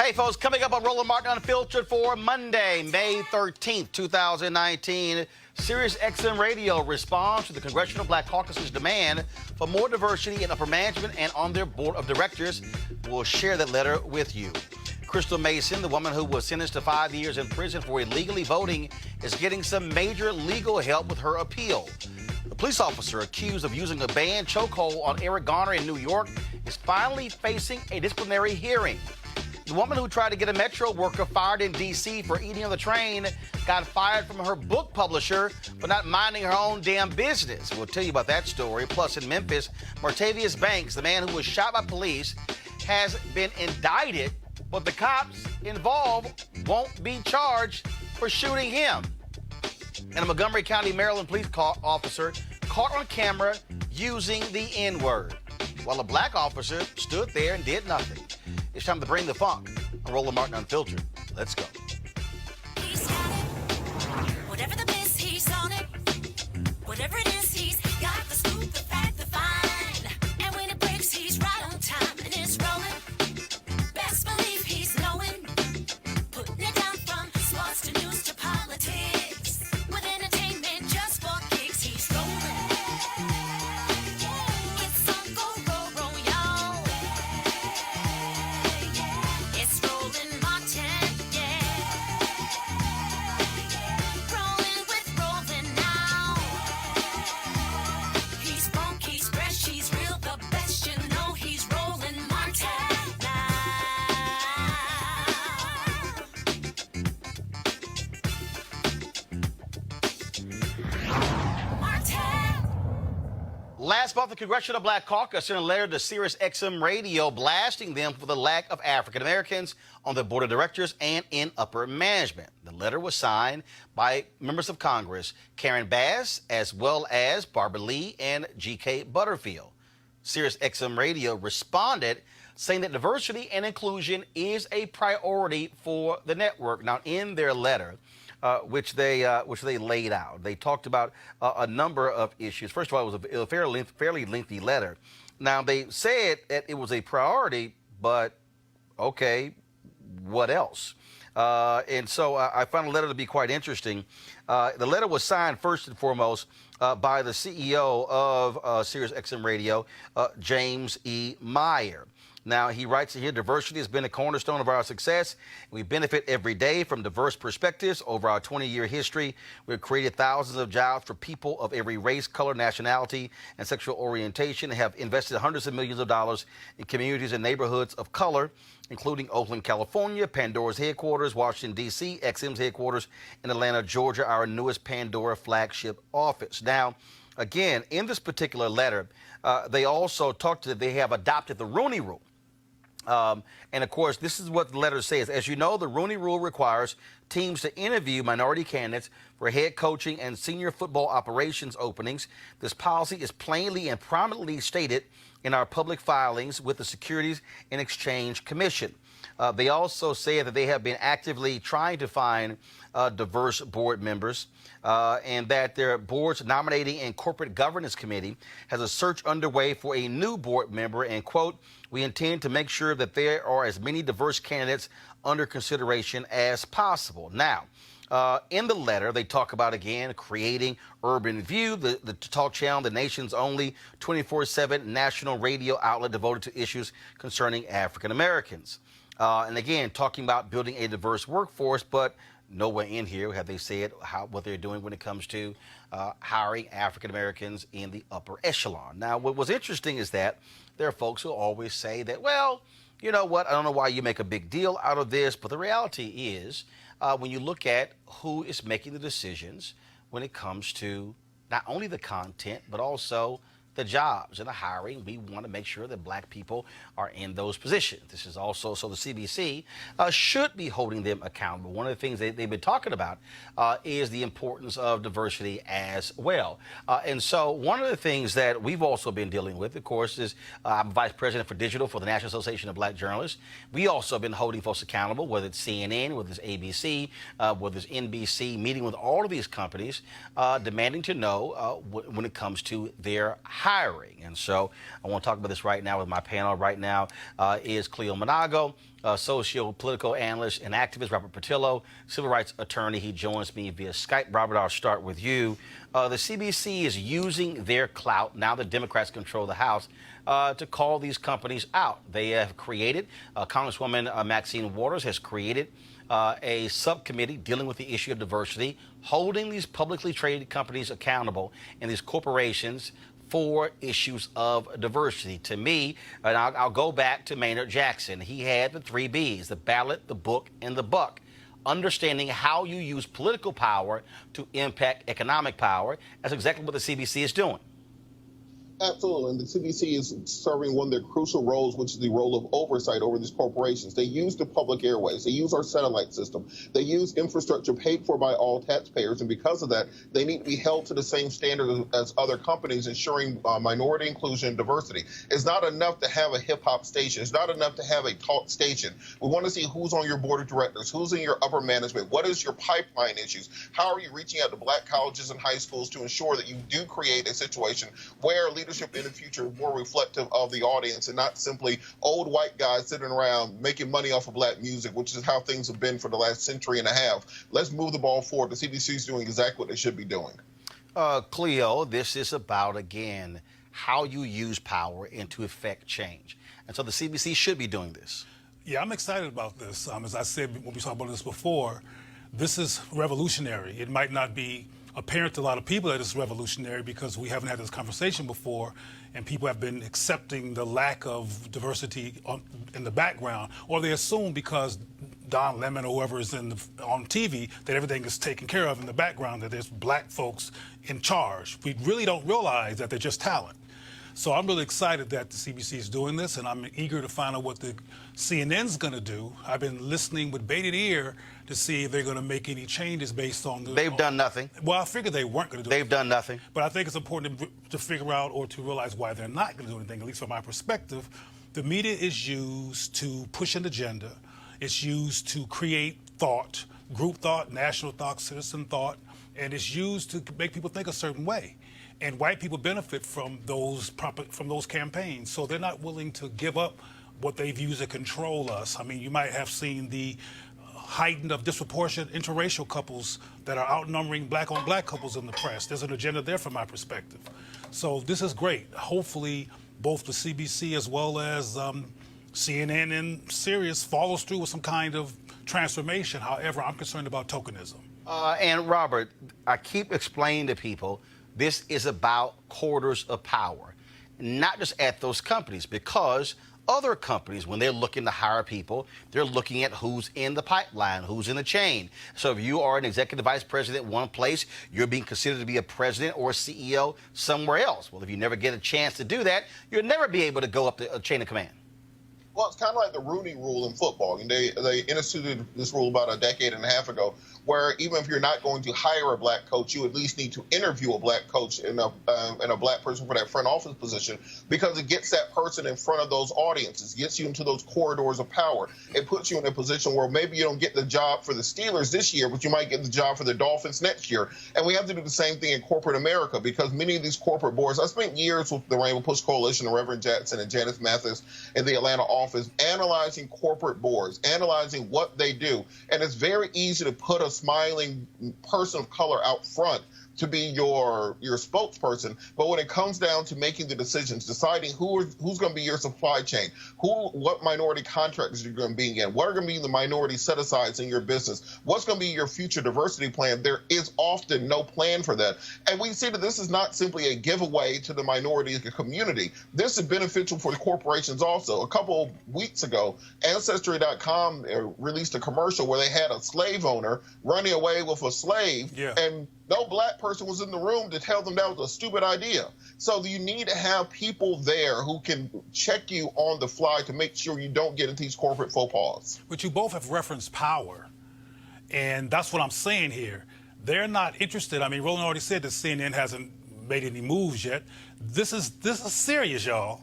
Hey, folks, coming up on Roland Martin Unfiltered for Monday, May 13th, 2019, Sirius XM Radio responds to the Congressional Black Caucus's demand for more diversity in upper management and on their board of directors. We'll share that letter with you. Crystal Mason, the woman who was sentenced to 5 years in prison for illegally voting, is getting some major legal help with her appeal. The police officer accused of using a banned chokehold on Eric Garner in New York is finally facing a disciplinary hearing. The woman who tried to get a Metro worker fired in D.C. for eating on the train got fired from her book publisher for not minding her own damn business. We'll tell you about that story. Plus, in Memphis, Martavious Banks, the man who was shot by police, has been indicted, but the cops involved won't be charged for shooting him. And a Montgomery County Maryland police officer caught on camera using the N-word, while a black officer stood there and did nothing. It's time to bring the funk on Roland Martin Unfiltered. Let's go. He's got it. Whatever the biz, he's on it. Whatever it is, he's got the scoop, the fact, the find. And when it breaks, he's right on time and it's rolling. Best believe he's knowing. Putting it down from sports to news to politics. With entertainment just for kicks, he's rolling. It's on go, y'all. It's Roland Martin, yeah. Rolling with Roland now. He's funk, he's fresh, he's real, the best, you know he's Roland Martin now. Martin. Last month, the Congressional Black Caucus sent a letter to Sirius XM Radio blasting them for the lack of African Americans on the board of directors and in upper management. The letter was signed by members of Congress Karen Bass, as well as Barbara Lee and G.K. Butterfield. Sirius XM Radio responded saying that diversity and inclusion is a priority for the network. Now, in their letter, which they laid out, they talked about a number of issues. First of all, it was a fairly lengthy letter. Now, they said that it was a priority, but okay, what else? And so I found the letter to be quite interesting. The letter was signed first and foremost by the CEO of Sirius XM Radio, James E. Meyer. Now, he writes here, diversity has been a cornerstone of our success. We benefit every day from diverse perspectives. Over our 20-year history, we've created thousands of jobs for people of every race, color, nationality, and sexual orientation, and have invested hundreds of millions of dollars in communities and neighborhoods of color, including Oakland, California, Pandora's headquarters, Washington, D.C., XM's headquarters in Atlanta, Georgia, our newest Pandora flagship office. Now, again, in this particular letter, they also talked that they have adopted the Rooney Rule. And of course, this is what the letter says. As you know, the Rooney Rule requires teams to interview minority candidates for head coaching and senior football operations openings. This policy is plainly and prominently stated in our public filings with the Securities and Exchange Commission. They also say that they have been actively trying to find diverse board members and that their board's nominating and corporate governance committee has a search underway for a new board member, and quote, we intend to make sure that there are as many diverse candidates under consideration as possible. Now, in the letter, they talk about, again, creating Urban View, the talk channel, the nation's only 24/7 national radio outlet devoted to issues concerning African Americans. And again, talking about building a diverse workforce, but nowhere in here have they said what they're doing when it comes to hiring African Americans in the upper echelon. Now, what was interesting is that there are folks who always say that, well, you know what, I don't know why you make a big deal out of this, but the reality is when you look at who is making the decisions when it comes to not only the content, but also the jobs and the hiring, we want to make sure that black people are in those positions. This is also, so the CBC should be holding them accountable. One of the things they've been talking about is the importance of diversity as well. And so one of the things that we've also been dealing with, of course, is I'm Vice President for Digital for the National Association of Black Journalists. We also have been holding folks accountable, whether it's CNN, whether it's ABC, whether it's NBC, meeting with all of these companies, demanding to know when it comes to their hiring. And so I want to talk about this right now with my panel. Right now is Cleo Monago, socio-political analyst and activist, Robert Patillo, civil rights attorney. He joins me via Skype. Robert, I'll start with you. The CBC is using their clout, now the Democrats control the House, to call these companies out. They have created, Congresswoman Maxine Waters has created a subcommittee dealing with the issue of diversity, holding these publicly traded companies accountable and these corporations for issues of diversity. To me, and I'll go back to Maynard Jackson. He had the 3 B's, the ballot, the book, and the buck. Understanding how you use political power to impact economic power. That's exactly what the CBC is doing. Absolutely, and the CBC is serving one of their crucial roles, which is the role of oversight over these corporations. They use the public airways. They use our satellite system. They use infrastructure paid for by all taxpayers, and because of that, they need to be held to the same standard as other companies, ensuring minority inclusion and diversity. It's not enough to have a hip-hop station. It's not enough to have a talk station. We want to see who's on your board of directors, who's in your upper management, what is your pipeline issues, how are you reaching out to black colleges and high schools to ensure that you do create a situation where leadership in the future is more reflective of the audience and not simply old white guys sitting around making money off of black music, which is how things have been for the last century and a half. Let's move the ball forward. The CBC is doing exactly what they should be doing. Cleo, this is about, again, how you use power and to effect change. And so the CBC should be doing this. Yeah, I'm excited about this. As I said when we talked about this before, this is revolutionary. It might not be apparent to a lot of people that it's revolutionary because we haven't had this conversation before, and people have been accepting the lack of diversity in the background, or they assume because Don Lemon or whoever is on TV that everything is taken care of in the background, that there's black folks in charge. We really don't realize that they're just talent. So I'm really excited that the CBC is doing this, and I'm eager to find out what the CNN's going to do. I've been listening with bated ear to see if they're going to make any changes based on the... They've done nothing. Well, I figured they weren't going to do They've done nothing. But I think it's important to figure out or to realize why they're not going to do anything, at least from my perspective. The media is used to push an agenda. It's used to create thought, group thought, national thought, citizen thought, and it's used to make people think a certain way. And white people benefit from those campaigns, so they're not willing to give up what they've used to control us. I mean, you might have seen the heightened of disproportionate interracial couples that are outnumbering black-on-black couples in the press. There's an agenda there from my perspective. So this is great. Hopefully, both the CBC as well as CNN and Sirius follows through with some kind of transformation. However, I'm concerned about tokenism. And Robert, I keep explaining to people, this is about quarters of power, not just at those companies, because other companies, when they're looking to hire people, they're looking at who's in the pipeline, who's in the chain. So if you are an executive vice president one place, you're being considered to be a president or a CEO somewhere else. Well, if you never get a chance to do that, you'll never be able to go up the chain of command. Well, it's kind of like the Rooney Rule in football. And they instituted this rule about a decade and a half ago, where even if you're not going to hire a black coach, you at least need to interview a black coach and a black person for that front office position, because it gets that person in front of those audiences, gets you into those corridors of power. It puts you in a position where maybe you don't get the job for the Steelers this year, but you might get the job for the Dolphins next year. And we have to do the same thing in corporate America, because many of these corporate boards, I spent years with the Rainbow Push Coalition, the Reverend Jackson and Janice Mathis in the Atlanta office, analyzing corporate boards, analyzing what they do. And it's very easy to put a smiling person of color out front to be your spokesperson, but when it comes down to making the decisions, deciding who's going to be your supply chain, what minority contractors you're going to be in, what are going to be the minority set-asides in your business, what's going to be your future diversity plan, there is often no plan for that. And we see that this is not simply a giveaway to the minority community. This is beneficial for the corporations also. A couple weeks ago, Ancestry.com released a commercial where they had a slave owner running away with a slave, and no black person was in the room to tell them that was a stupid idea. So you need to have people there who can check you on the fly to make sure you don't get into these corporate faux pas. But you both have referenced power, and that's what I'm saying here. They're not interested. I mean, Roland already said that CNN hasn't made any moves yet. This is serious, y'all.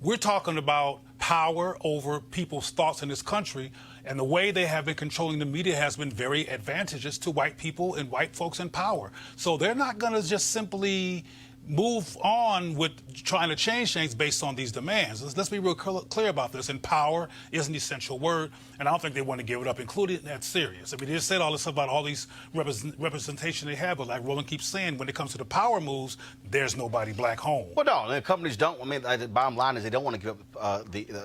We're talking about power over people's thoughts in this country, and the way they have been controlling the media has been very advantageous to white people and white folks in power. So they're not going to just simply move on with trying to change things based on these demands. Let's be real clear about this. And power is an essential word, and I don't think they want to give it up, including at Sirius. I mean, they just said all this stuff about all these representation they have, but like Roland keeps saying, when it comes to the power moves, there's nobody black home. Well, no, the companies don't. I mean, the bottom line is they don't want to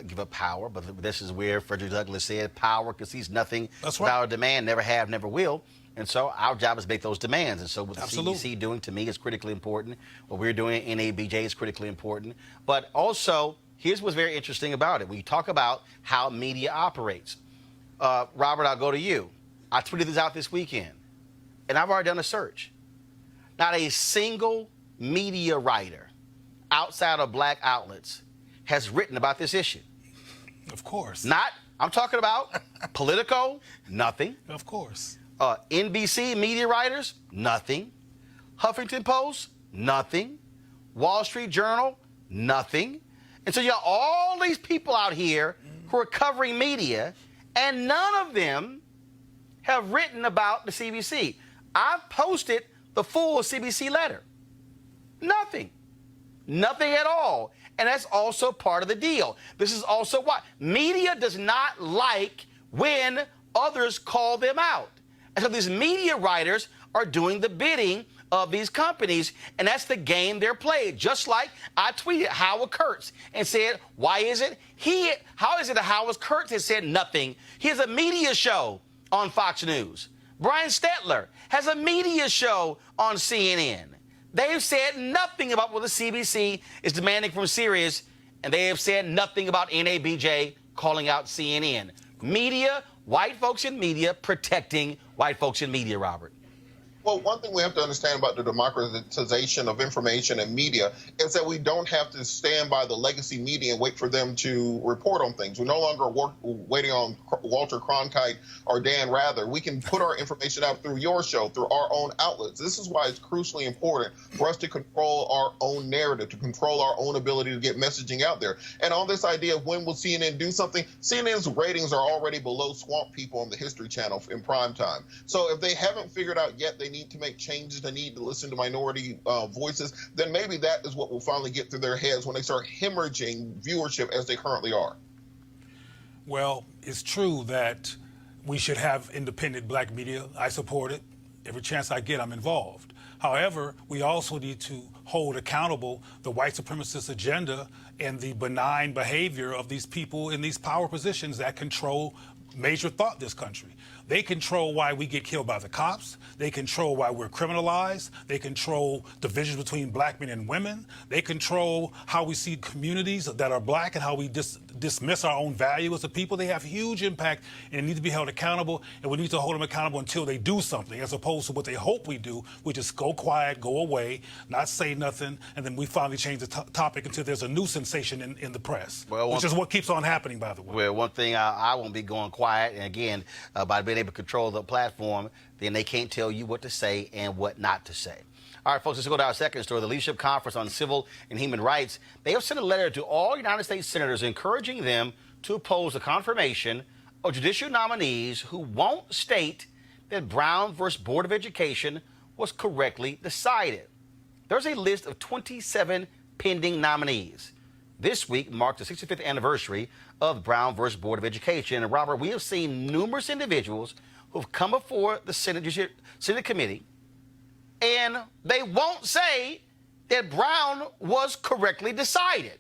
give up power. But this is where Frederick Douglass said, "Power concedes nothing without a demand, never have, never will." And so our job is to make those demands. And so what the CBC doing to me is critically important. What we're doing at NABJ is critically important. But also, here's what's very interesting about it. When you talk about how media operates, Robert, I'll go to you. I tweeted this out this weekend, and I've already done a search. Not a single media writer outside of black outlets has written about this issue. Of course. I'm talking about Politico, nothing. Of course. NBC media writers, nothing. Huffington Post, nothing. Wall Street Journal, nothing. And so you have all these people out here who are covering media, and none of them have written about the CBC. I've posted the full CBC letter. Nothing. Nothing at all. And that's also part of the deal. This is also why media does not like when others call them out. And so these media writers are doing the bidding of these companies, and that's the game they're playing. Just like I tweeted Howard Kurtz and said, how is it that Howard Kurtz has said nothing? He has a media show on Fox News. Brian Stetler has a media show on CNN. They've said nothing about what the CBC is demanding from Sirius, and they have said nothing about NABJ calling out CNN. Media, white folks in media protecting white folks in media, Robert. Well, one thing we have to understand about the democratization of information and media is that we don't have to stand by the legacy media and wait for them to report on things. We're no longer waiting on Walter Cronkite or Dan Rather. We can put our information out through your show, through our own outlets. This is why it's crucially important for us to control our own narrative, to control our own ability to get messaging out there. And on this idea of when will CNN do something, CNN's ratings are already below Swamp People on the History Channel in prime time. So if they haven't figured out yet they need to make changes, they need to listen to minority voices, then maybe that is what will finally get through their heads when they start hemorrhaging viewership as they currently are. Well, it's true that we should have independent black media. I support it. Every chance I get, I'm involved. However, we also need to hold accountable the white supremacist agenda and the benign behavior of these people in these power positions that control major thought in this country. They control why we get killed by the cops. They control why we're criminalized. They control divisions between black men and women. They control how we see communities that are black and how we dismiss our own value as a people. They have huge impact and need to be held accountable, and we need to hold them accountable until they do something, as opposed to what they hope we do, which is go quiet, go away, not say nothing, and then we finally change the topic until there's a new sensation in the press, which is what keeps on happening, by the way. Well, one thing I won't be going quiet, and again, by being able to control the platform, then they can't tell you what to say and what not to say. All right, folks, let's go to our second story. The Leadership Conference on Civil and Human Rights, they have sent a letter to all United States senators encouraging them to oppose the confirmation of judicial nominees who won't state that Brown versus Board of Education was correctly decided. There's a list of 27 pending nominees. This week marked the 65th anniversary of Brown versus Board of Education. And Robert, we have seen numerous individuals who've come before the Senate Committee, and they won't say that Brown was correctly decided.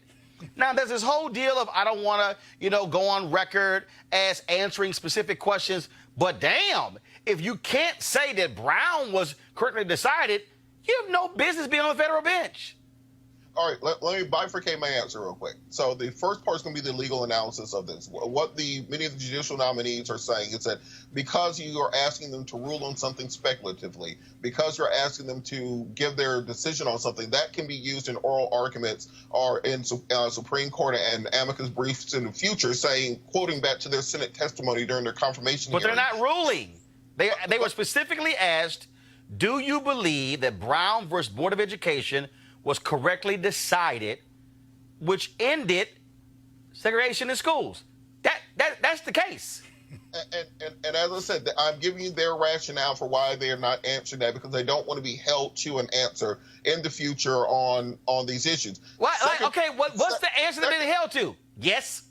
Now, there's this whole deal of I don't want to, go on record as answering specific questions, but damn, if you can't say that Brown was correctly decided, you have no business being on the federal bench. All right, let me bifurcate my answer real quick. So the first part is going to be the legal analysis of this. What many of the judicial nominees are saying is that because you are asking them to rule on something speculatively, because you're asking them to give their decision on something, that can be used in oral arguments or in Supreme Court and amicus briefs in the future, quoting back to their Senate testimony during their confirmation hearing. But they're not ruling. They were specifically asked, do you believe that Brown versus Board of Education was correctly decided, which ended segregation in schools? That's the case. And as I said, I'm giving you their rationale for why they are not answering that, because they don't want to be held to an answer in the future on these issues. What? What's the answer they're being held to? Yes.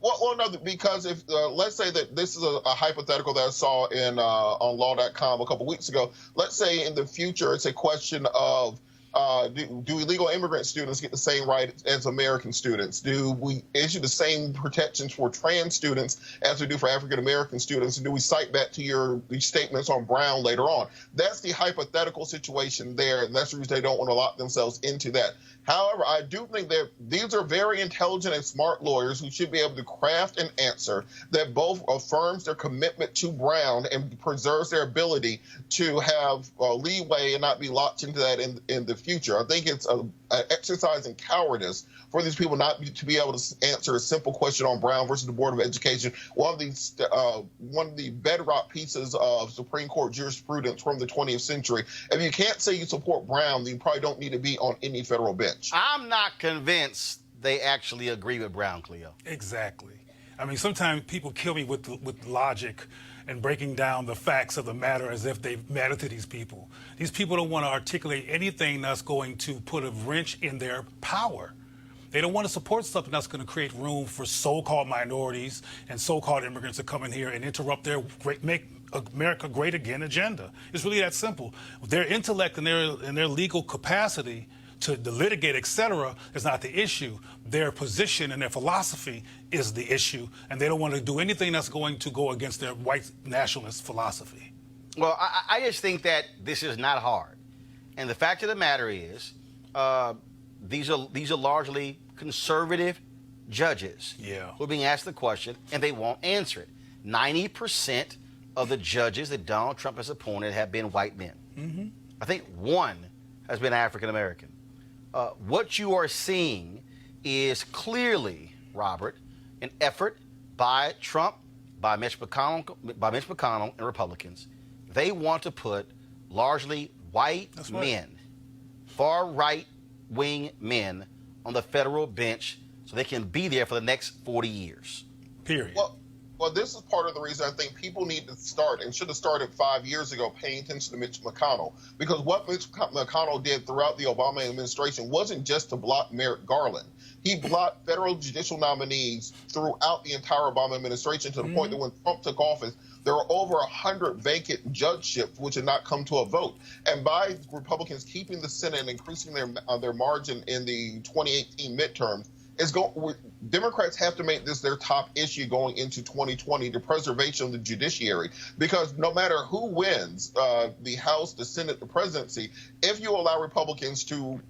Well, no, because if let's say that this is a hypothetical that I saw in on law.com a couple weeks ago. Let's say in the future it's a question of do illegal immigrant students get the same rights as American students? Do we issue the same protections for trans students as we do for African American students? And do we cite back to these statements on Brown later on? That's the hypothetical situation there, and that's the reason they don't want to lock themselves into that. However, I do think that these are very intelligent and smart lawyers who should be able to craft an answer that both affirms their commitment to Brown and preserves their ability to have leeway and not be locked into that in the future. I think it's an exercise in cowardice for these people not to be able to answer a simple question on Brown versus the Board of Education, one of the bedrock pieces of Supreme Court jurisprudence from the 20th century. If you can't say you support Brown, then you probably don't need to be on any federal bench. I'm not convinced they actually agree with Brown, Cleo. Exactly. I mean, sometimes people kill me with logic and breaking down the facts of the matter as if they matter to these people. These people don't want to articulate anything that's going to put a wrench in their power. They don't want to support something that's going to create room for so-called minorities and so-called immigrants to come in here and interrupt their make America great again agenda. It's really that simple. Their intellect and their legal capacity to litigate, etc., is not the issue. Their position and their philosophy is the issue, and they don't want to do anything that's going to go against their white nationalist philosophy. Well, I just think that this is not hard. And the fact of the matter is, these are largely conservative judges who are being asked the question, and they won't answer it. 90% of the judges that Donald Trump has appointed have been white men. Mm-hmm. I think one has been African American. What you are seeing is clearly, Robert, an effort by Trump, by Mitch McConnell and Republicans. They want to put largely white men, far right-wing men, on the federal bench so they can be there for the next 40 years. Period. Well, this is part of the reason I think people need to start, and should have started 5 years ago, paying attention to Mitch McConnell. Because what Mitch McConnell did throughout the Obama administration wasn't just to block Eric Garland. He blocked federal judicial nominees throughout the entire Obama administration, to the point that when Trump took office, there were over 100 vacant judgeships which had not come to a vote. And by Republicans keeping the Senate and increasing their margin in the 2018 midterms, Democrats have to make this their top issue going into 2020, the preservation of the judiciary. Because no matter who wins the House, the Senate, the presidency, if you allow Republicans to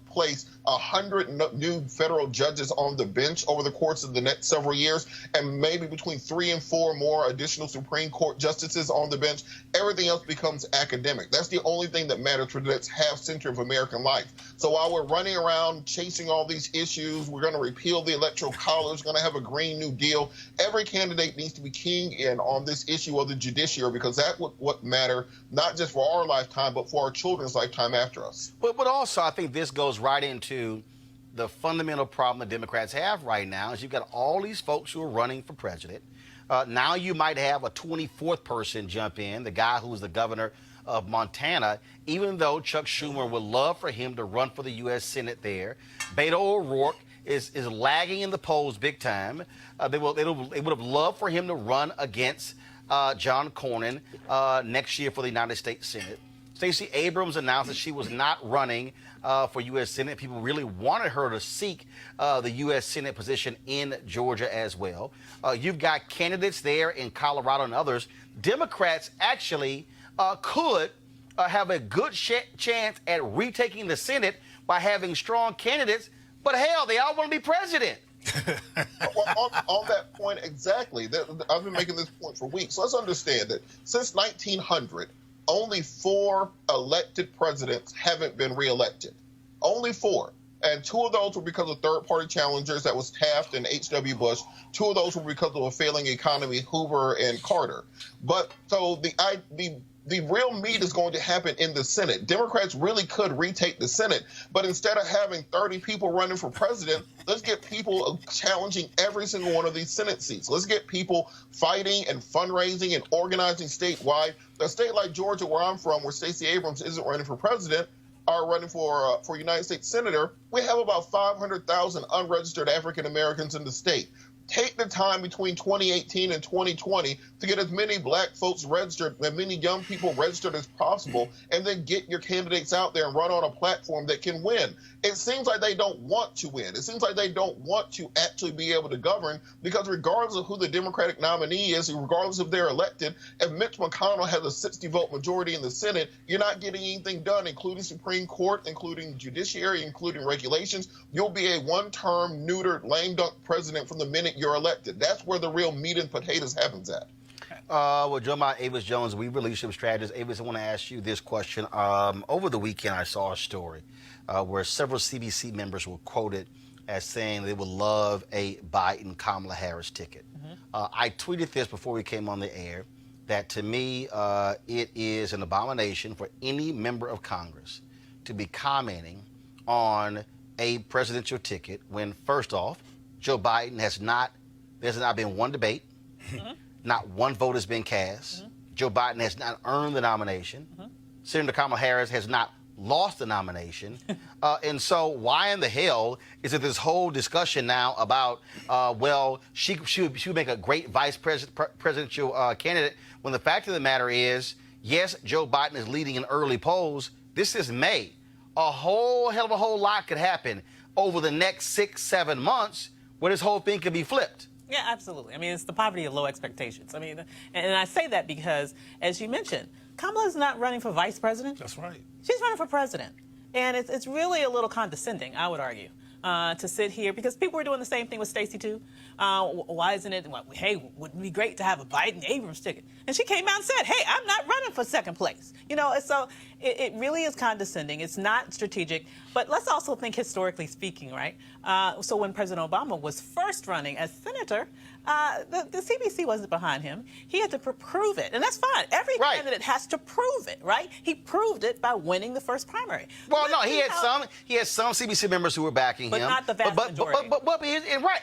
place 100 new federal judges on the bench over the course of the next several years, and maybe between 3 and 4 more additional Supreme Court justices on the bench, everything else becomes academic. That's the only thing that matters for the next half-century of American life. So while we're running around chasing all these issues, we're going to repeal the Electoral College, we're going to have a Green New Deal, every candidate needs to be keying in on this issue of the judiciary, because that's what matters, not just for our lifetime, but for our children's lifetime after us. But also, I think this goes right into the fundamental problem the Democrats have right now, is you've got all these folks who are running for president. Now you might have a 24th person jump in, the guy who was the governor of Montana, even though Chuck Schumer would love for him to run for the U.S. Senate there. Beto O'Rourke is lagging in the polls big time. They would have loved for him to run against John Cornyn next year for the United States Senate. Stacey Abrams announced that she was not running for U.S. Senate. People really wanted her to seek the U.S. Senate position in Georgia as well. You've got candidates there in Colorado and others. Democrats actually could have a good chance at retaking the Senate by having strong candidates, but hell, they all want to be president. Well, on that point, exactly. I've been making this point for weeks. Let's understand that since 1900, only 4 elected presidents haven't been reelected. Only 4. And 2 of those were because of third-party challengers. That was Taft and H.W. Bush. 2 of those were because of a failing economy, Hoover and Carter. But so the The real meat is going to happen in the Senate. Democrats really could retake the Senate, but instead of having 30 people running for president, let's get people challenging every single one of these Senate seats. Let's get people fighting and fundraising and organizing statewide. A state like Georgia, where I'm from, where Stacey Abrams isn't running for president, are running for United States Senator, we have about 500,000 unregistered African Americans in the state. Take the time between 2018 and 2020 to get as many black folks registered, as many young people registered as possible, and then get your candidates out there and run on a platform that can win. It seems like they don't want to win. It seems like they don't want to actually be able to govern, because regardless of who the Democratic nominee is, regardless if they're elected, if Mitch McConnell has a 60-vote majority in the Senate, you're not getting anything done, including Supreme Court, including judiciary, including regulations. You'll be a one-term, neutered, lame dunk president from the minute you're elected. That's where the real meat and potatoes happens at. Well, Joe Avis Jones, we leadership strategist. Avis, I want to ask you this question. Over the weekend, I saw a story where several CBC members were quoted as saying they would love a Biden-Kamala Harris ticket. I tweeted this before we came on the air, that to me, it is an abomination for any member of Congress to be commenting on a presidential ticket when, first off, Joe Biden there's not been one debate. Not one vote has been cast. Joe Biden has not earned the nomination. Senator Kamala Harris has not lost the nomination. And so why in the hell is it this whole discussion now about, well, she would make a great presidential candidate, when the fact of the matter is, yes, Joe Biden is leading in early polls. This is May. A whole hell of a whole lot could happen over the next 6-7 months where this whole thing could be flipped. Yeah, absolutely. I mean, it's the poverty of low expectations. I mean, and I say that because, as you mentioned, Kamala's not running for vice president. That's right. She's running for president. And it's really a little condescending, I would argue, to sit here, because people were doing the same thing with Stacey, too. Why isn't it, well, hey, wouldn't it be great to have a Biden-Abrams ticket? And she came out and said, hey, I'm not running for second place. You know, so it really is condescending. It's not strategic. But let's also think historically speaking, right? So when President Obama was first running as senator, the CBC wasn't behind him. He had to prove it, and that's fine. Every candidate has to prove it, right? He proved it by winning the first primary. Well, no, he had some CBC members who were backing him, but not the vast majority.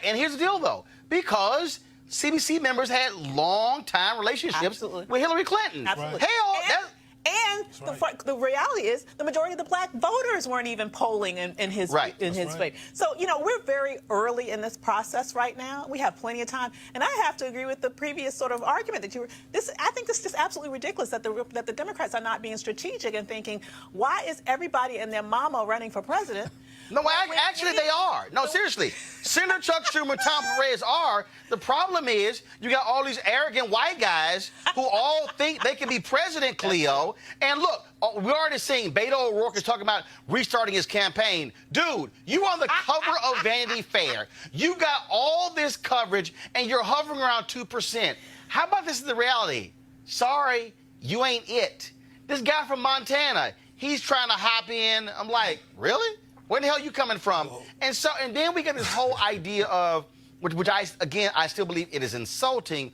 And here's the deal, though, because CBC members had long-time relationships with Hillary Clinton. Absolutely. Hell, And the reality is, the majority of the black voters weren't even polling in his favor. So, you know, we're very early in this process right now. We have plenty of time. And I have to agree with the previous sort of argument that I think this is just absolutely ridiculous that the Democrats are not being strategic and thinking, why is everybody and their mama running for president? No, actually they are. No, seriously. Senator Chuck Schumer, Tom Perez are. The problem is you got all these arrogant white guys who all think they can be president, Cleo. And look, we're already seeing Beto O'Rourke is talking about restarting his campaign. Dude, you on the cover of Vanity Fair. You got all this coverage, and you're hovering around 2%. How about this is the reality? Sorry, you ain't it. This guy from Montana, he's trying to hop in. I'm like, really? Where the hell are you coming from? And then we get this whole idea of, which I still believe it is insulting,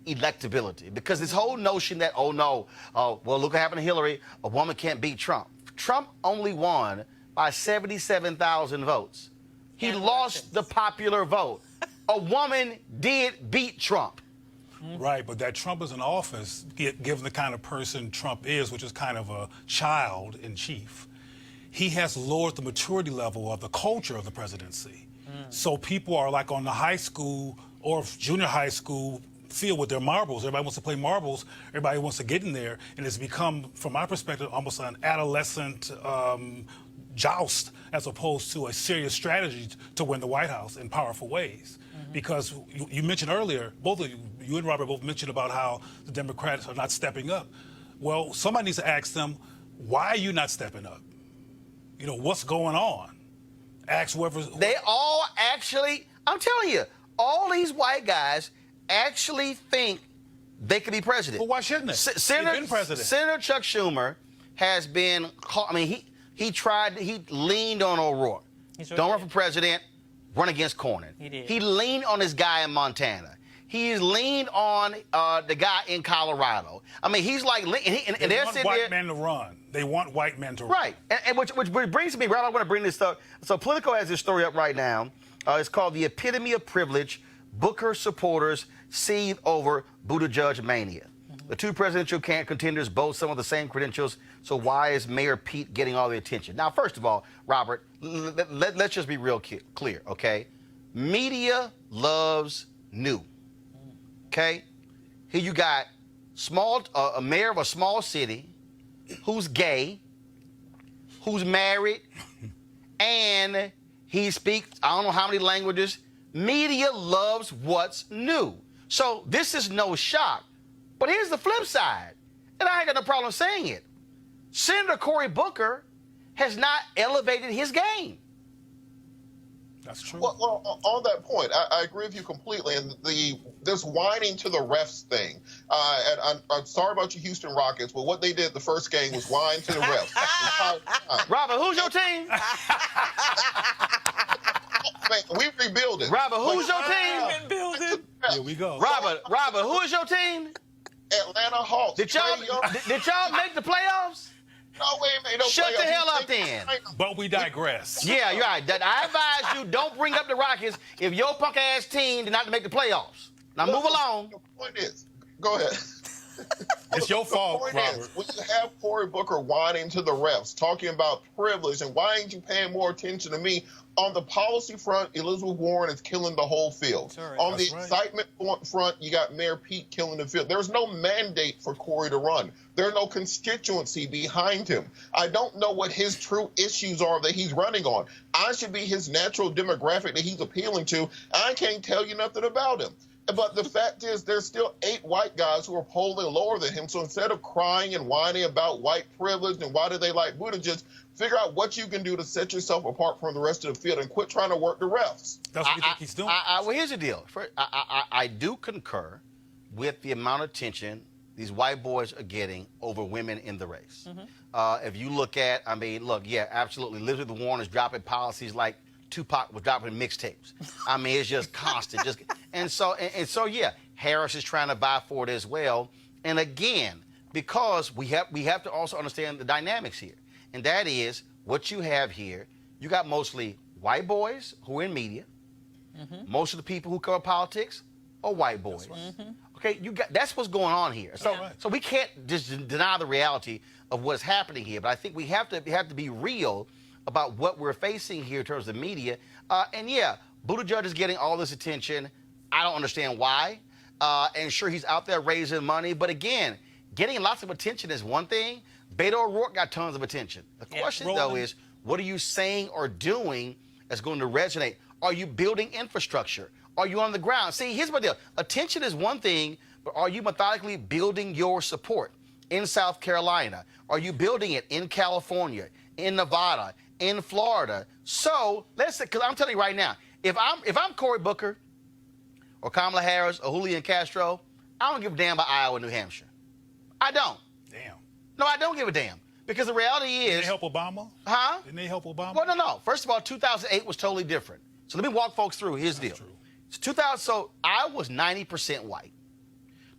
electability. Because this whole notion that, well, look what happened to Hillary, a woman can't beat Trump. Trump only won by 77,000 votes. He lost the popular vote. A woman did beat Trump. Right, but that Trump is in office, given the kind of person Trump is, which is kind of a child in chief, he has lowered the maturity level of the culture of the presidency. So people are like on the high school or junior high school field with their marbles. Everybody wants to play marbles. Everybody wants to get in there. And it's become, from my perspective, almost an adolescent joust as opposed to a serious strategy to win the White House in powerful ways. Because you mentioned earlier, both of you and Robert both mentioned about how the Democrats are not stepping up. Well, somebody needs to ask them, why are you not stepping up? You know, what's going on? Ask whoever. They all actually, I'm telling you, all these white guys actually think they could be president. Well, why shouldn't they? Senator Chuck Schumer has been, he leaned on O'Rourke. Don't run for president, run against Cornyn. He did. He leaned on this guy in Montana. he's leaned on the guy in Colorado. I mean, he's like, and They they're want sitting white there. men to run. They want white men to run. Right, and which brings me right. I want to bring this up. So Politico has this story up right now. It's called "The Epitome of Privilege: Booker Supporters Seethe Over Buttigieg Mania." The two presidential contenders boast some of the same credentials. So why is Mayor Pete getting all the attention? Now, first of all, Robert, let's just be real clear, okay? Media loves new. Okay, here you got a mayor of a small city who's gay, who's married, and he speaks I don't know how many languages. Media loves what's new. So this is no shock. But here's the flip side, and I ain't got no problem saying it. Senator Cory Booker has not elevated his game. That's true. Well, on that point, I agree with you completely. And this whining to the refs thing. And I'm sorry about your Houston Rockets, but what they did the first game was whine to the refs. Robert, who's your team? Man, we rebuilding. Robert, who's your team? Building. Here we go. Robert, who is your team? Atlanta Hawks. Did y'all make the playoffs? No, we ain't made no Shut the playoffs. hell up then. But we digress. Yeah, you're right. I advise you don't bring up the Rockets if your punk ass team did not make the playoffs. Now move along. The point is, go ahead. It's your fault, The point Robert. is, when you have Cory Booker whining to the refs, talking about privilege, and why ain't you paying more attention to me? On the policy front, Elizabeth Warren is killing the whole field. That's right. On the That's right. excitement front, you got Mayor Pete killing the field. There's no mandate for Cory to run. There's no constituency behind him. I don't know what his true issues are that he's running on. I should be his natural demographic that he's appealing to. I can't tell you nothing about him. But the fact is, there's still 8 white guys who are polling lower than him. So instead of crying and whining about white privilege and why do they like Buttigieg, figure out what you can do to set yourself apart from the rest of the field and quit trying to work the refs. That's what you think he's doing. Well, here's the deal. I do concur with the amount of attention these white boys are getting over women in the race. If you look at, absolutely. Elizabeth Warren is dropping policies like Tupac was dropping mixtapes. I mean, it's just constant. And so, yeah, Harris is trying to vie for it as well. And again, because we have to also understand the dynamics here. And that is what you have here. You got mostly white boys who are in media. Most of the people who cover politics are white boys. Okay, that's what's going on here. So we can't just deny the reality of what's happening here. But I think we have to be real about what we're facing here in terms of media. And yeah, Buttigieg is getting all this attention. I don't understand why. And sure, he's out there raising money. But again, getting lots of attention is one thing. Beto O'Rourke got tons of attention. The question, though, is what are you saying or doing that's going to resonate? Are you building infrastructure? Are you on the ground? See, here's my deal. Attention is one thing, but are you methodically building your support? In South Carolina? Are you building it in California, in Nevada, in Florida? So let's say, because I'm telling you right now, if I'm Cory Booker or Kamala Harris or Julian Castro, I don't give a damn about Iowa and New Hampshire. I don't. Damn. No, I don't give a damn. Because the reality is... Didn't they help Obama? Huh? Didn't they help Obama? Well, no. First of all, 2008 was totally different. So let me walk folks through. Here's the deal. True. It's 2000. So Iowa was 90% white.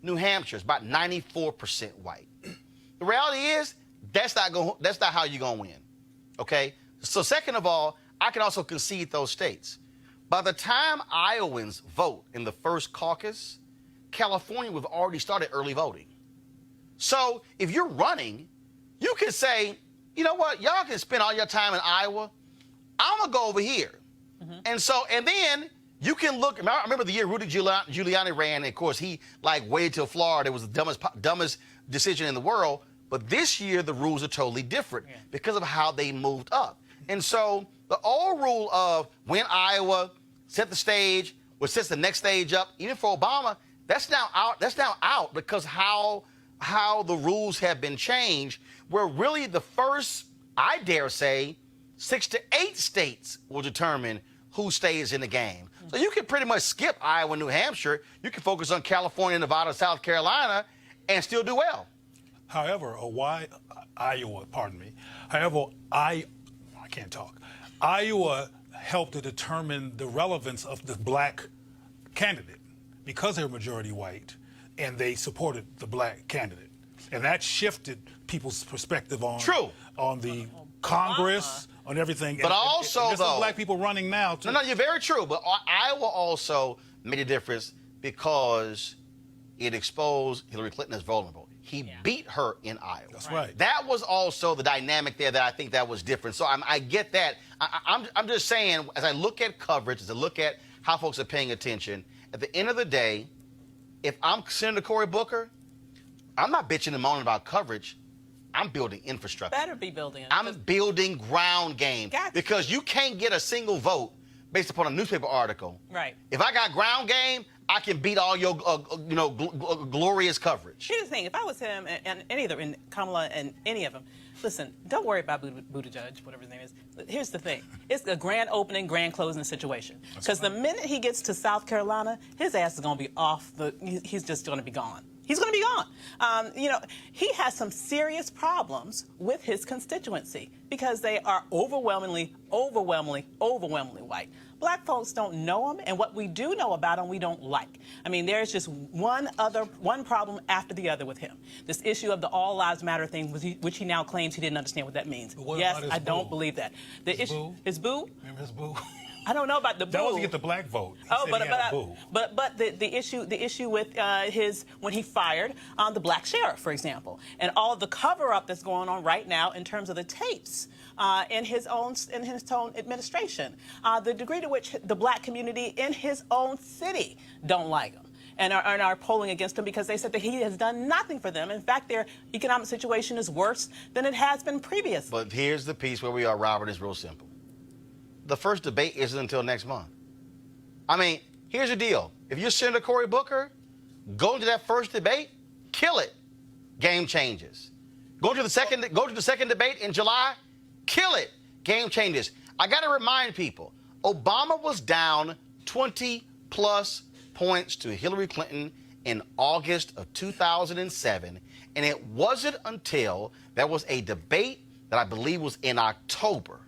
New Hampshire is about 94% white. The reality is that's not how you're gonna win. Okay. So second of all, I can also concede those states. By the time Iowans vote in the first caucus, California would have already started early voting. So if you're running, you can say, you know what, y'all can spend all your time in Iowa. I'm gonna go over here. And then you can look. I remember the year Rudy Giuliani ran, and of course he waited till Florida. It was the dumbest decision in the world. But this year the rules are totally different because of how they moved up. And so the old rule of when Iowa set the stage, or sets the next stage up, even for Obama, that's now out. That's now out because how the rules have been changed. Where really the first, I dare say, 6 to 8 states will determine who stays in the game. So you can pretty much skip Iowa, New Hampshire. You can focus on California, Nevada, South Carolina, and still do well. However, Iowa helped to determine the relevance of the black candidate because they were majority white, and they supported the black candidate. And that shifted people's perspective on the Congress, on everything. But also, there's some though, black people running now, too. No, you're very true. But Iowa also made a difference because it exposed Hillary Clinton as vulnerable. He beat her in Iowa. That's right. That was also the dynamic there that I think that was different. So I get that. I'm just saying, as I look at coverage, as I look at how folks are paying attention, at the end of the day, if I'm Senator Cory Booker, I'm not bitching and moaning about coverage. I'm building infrastructure. Better be building it. I'm building ground game. Gotcha. Because you can't get a single vote based upon a newspaper article. Right. If I got ground game, I can beat all your, glorious coverage. Here's the thing: if I was him and any of them, and Kamala and any of them, listen, don't worry about Buttigieg, whatever his name is. Here's the thing: it's a grand opening, grand closing situation. Because the minute he gets to South Carolina, his ass is going to be off. He's just going to be gone. He's going to be gone. He has some serious problems with his constituency because they are overwhelmingly white. Black folks don't know him, and what we do know about him, we don't like. I mean, there's just one problem after the other with him. This issue of the All Lives Matter thing, which he now claims he didn't understand what that means. Yes, I don't believe that. His boo? His boo? Remember his boo? I don't know about the boo. That was to get the black vote. But the issue with his when he fired the black sheriff, for example, and all of the cover-up that's going on right now in terms of the tapes in his own administration, the degree to which the black community in his own city don't like him. And are polling against him because they said that he has done nothing for them. In fact, their economic situation is worse than it has been previously. But here's the piece where we are, Robert. It's real simple. The first debate isn't until next month. I mean, here's the deal. If you're Senator Cory Booker, go into that first debate, kill it. Game changes. Go to the second debate in July, kill it. Game changes. I got to remind people, Obama was down 20-plus points to Hillary Clinton in August of 2007, and it wasn't until there was a debate that I believe was in October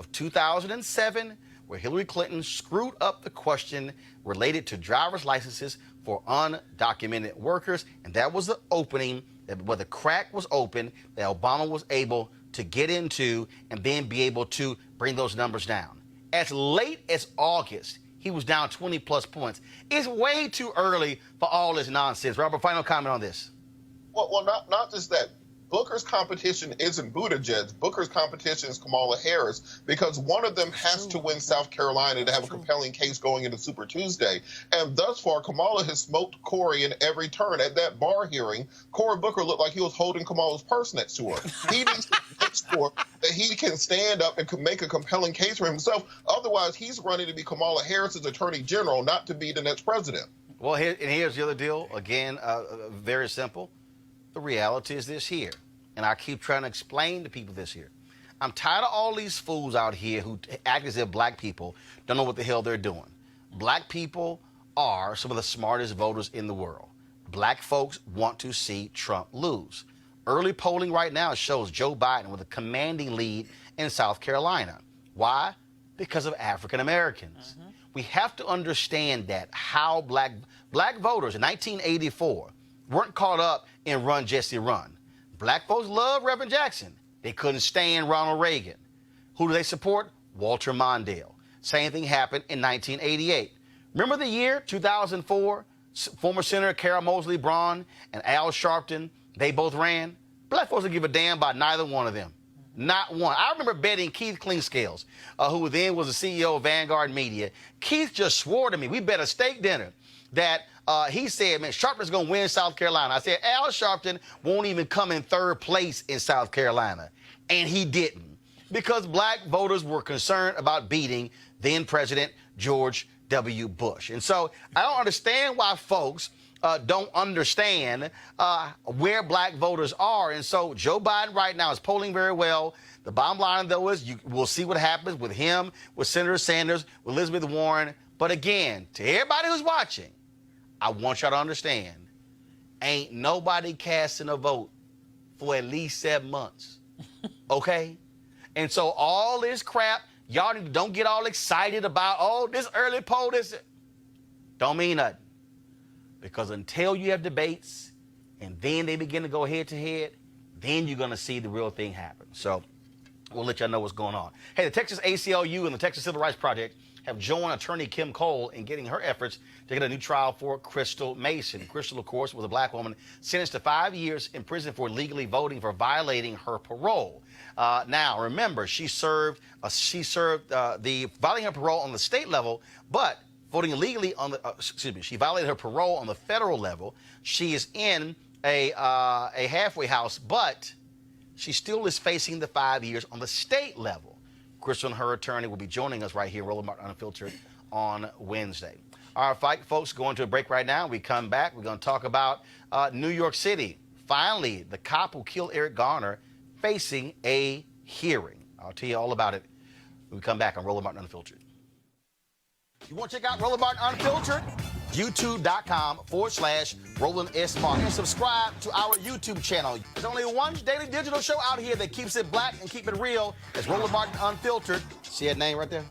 of 2007 where Hillary Clinton screwed up the question related to driver's licenses for undocumented workers, and that was the opening where the crack was open that Obama was able to get into and then be able to bring those numbers down. As late as August, he was down 20-plus points. It's way too early for all this nonsense. Robert, final comment on this. Well, not just that. Booker's competition isn't Buttigieg. Booker's competition is Kamala Harris because one of them has to win South Carolina to have a compelling case going into Super Tuesday. And thus far, Kamala has smoked Cory in every turn. At that bar hearing, Cory Booker looked like he was holding Kamala's purse next to her. He needs to make sure that he can stand up and make a compelling case for himself. Otherwise, he's running to be Kamala Harris's attorney general, not to be the next president. Well, here's the other deal. Again, very simple. The reality is this here. And I keep trying to explain to people this here. I'm tired of all these fools out here who act as if black people don't know what the hell they're doing. Black people are some of the smartest voters in the world. Black folks want to see Trump lose. Early polling right now shows Joe Biden with a commanding lead in South Carolina. Why? Because of African Americans. We have to understand that how black voters in 1984 weren't caught up in Run, Jesse, Run. Black folks love Reverend Jackson. They couldn't stand Ronald Reagan. Who do they support? Walter Mondale. Same thing happened in 1988. Remember the year 2004? Former Senator Carol Moseley Braun and Al Sharpton, they both ran. Black folks didn't give a damn about neither one of them. Not one. I remember betting Keith Klingscales, who then was the CEO of Vanguard Media. Keith just swore to me, we bet a steak dinner, that he said, man, Sharpton's going to win South Carolina. I said, Al Sharpton won't even come in third place in South Carolina. And he didn't. Because black voters were concerned about beating then President George W. Bush. And so I don't understand why folks don't understand where black voters are. And so Joe Biden right now is polling very well. The bottom line, though, is we'll see what happens with him, with Senator Sanders, with Elizabeth Warren. But again, to everybody who's watching, I want y'all to understand, ain't nobody casting a vote for at least 7 months, okay? And so all this crap, y'all don't get all excited about, oh, this early poll, this don't mean nothing. Because until you have debates and then they begin to go head to head, then you're going to see the real thing happen. So we'll let y'all know what's going on. Hey, the Texas ACLU and the Texas Civil Rights Project have joined attorney Kim Cole in getting her efforts to get a new trial for Crystal Mason. Crystal, of course, was a black woman sentenced to 5 years in prison for illegally voting for violating her parole. Now, remember, she violating her parole on the state level, but voting illegally on the, she violated her parole on the federal level. She is in a halfway house, but she still is facing the 5 years on the state level. Crystal and her attorney will be joining us right here, Roland Martin Unfiltered, on Wednesday. All right, folks, going to a break right now. We come back. We're going to talk about New York City. Finally, the cop who killed Eric Garner facing a hearing. I'll tell you all about it when we come back on Roland Martin Unfiltered. You want to check out Roland Martin Unfiltered? YouTube.com/Roland S. Martin. And subscribe to our YouTube channel. There's only one daily digital show out here that keeps it black and keep it real. It's Roland Martin Unfiltered. See that name right there?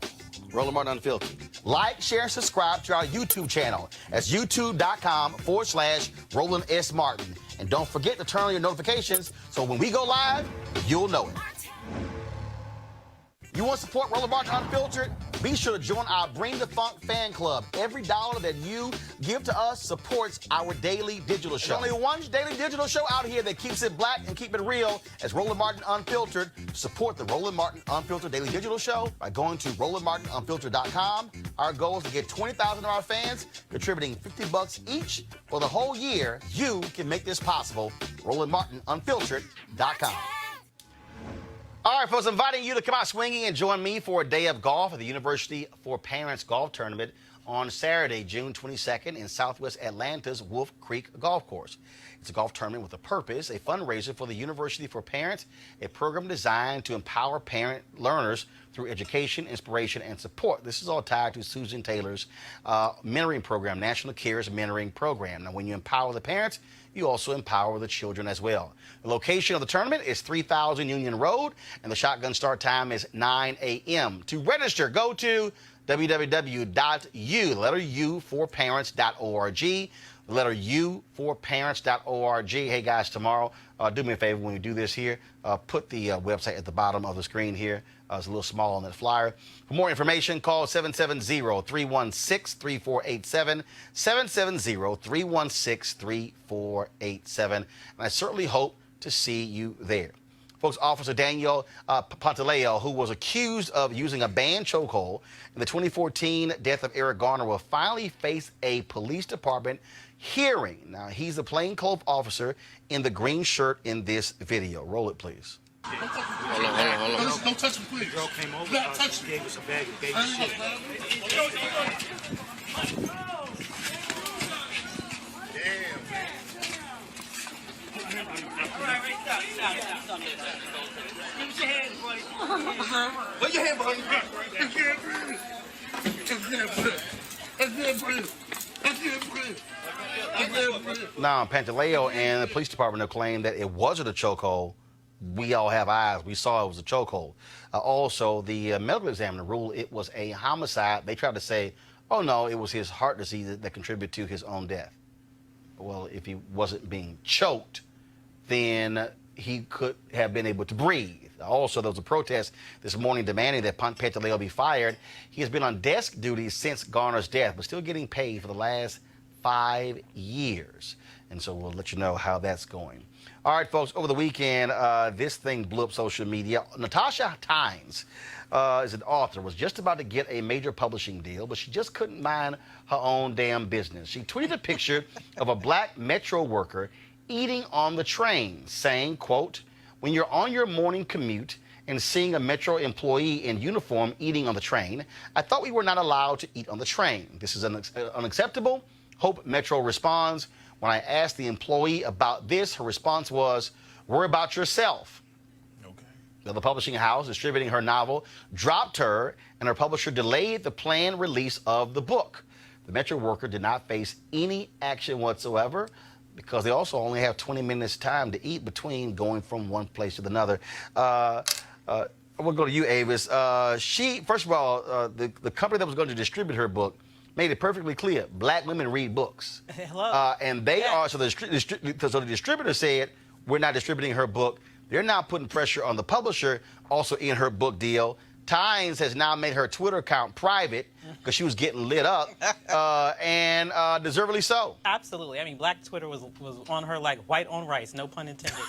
Roland Martin Unfiltered. Like, share, and subscribe to our YouTube channel. That's YouTube.com/Roland S. Martin. And don't forget to turn on your notifications so when we go live, you'll know it. You want to support Roland Martin Unfiltered? Be sure to join our Bring the Funk fan club. Every dollar that you give to us supports our daily digital show. There's only one daily digital show out here that keeps it black and keep it real. It's Roland Martin Unfiltered. Support the Roland Martin Unfiltered daily digital show by going to RolandMartinUnfiltered.com. Our goal is to get 20,000 of our fans contributing $50 each for the whole year. You can make this possible. RolandMartinUnfiltered.com. All right, folks, inviting you to come out swinging and join me for a day of golf at the University for Parents Golf Tournament on Saturday, June 22nd in Southwest Atlanta's Wolf Creek Golf Course. It's a golf tournament with a purpose, a fundraiser for the University for Parents, a program designed to empower parent learners through education, inspiration, and support. This is all tied to Susan Taylor's mentoring program, National Cares Mentoring Program. Now, when you empower the parents, you also empower the children as well. The location of the tournament is 3000 Union Road, and the shotgun start time is 9 a.m. To register, go to www.u4parents.org. The letter U4parents.org. Hey, guys, tomorrow, do me a favor when you do this here, put the website at the bottom of the screen here. It's a little small on that flyer. For more information, call 770-316-3487, 770-316-3487. And I certainly hope to see you there. Folks, Officer Daniel Pantaleo, who was accused of using a banned chokehold in the 2014 death of Eric Garner, will finally face a police department hearing. Now, he's the plainclothes officer in the green shirt in this video. Roll it, please. Hold on. Don't touch him, please. Girl came over, gave us a bag of baby shit. Damn, man. Give us your hand, buddy. Put your hand behind Now, Pantaleo and the police department have claimed that it wasn't a chokehold. We all have eyes. We saw it was a chokehold. Also, the medical examiner ruled it was a homicide. They tried to say, oh, no, it was his heart disease that contributed to his own death. Well, if he wasn't being choked, then he could have been able to breathe. Also, there was a protest this morning demanding that Pantaleo be fired. He has been on desk duty since Garner's death, but still getting paid for the last 5 years. And so we'll let you know how that's going. All right, folks, over the weekend, this thing blew up social media. Natasha Tynes is an author, was just about to get a major publishing deal, but she just couldn't mind her own damn business. She tweeted a picture of a black Metro worker eating on the train, saying, quote, when you're on your morning commute and seeing a Metro employee in uniform eating on the train, I thought we were not allowed to eat on the train. This is unacceptable. Hope Metro responds. When I asked the employee about this, her response was, worry about yourself. Okay. The publishing house distributing her novel dropped her, and her publisher delayed the planned release of the book. The Metro worker did not face any action whatsoever because they also only have 20 minutes time to eat between going from one place to another. We'll go to you, Avis. First of all, the company that was going to distribute her book made it perfectly clear, black women read books. Hello. And they Yeah. are, so the distributor said, we're not distributing her book. They're now putting pressure on the publisher, also in her book deal. Times has now made her Twitter account private because she was getting lit up, and deservedly so. Absolutely. I mean, Black Twitter was on her like white on rice, no pun intended.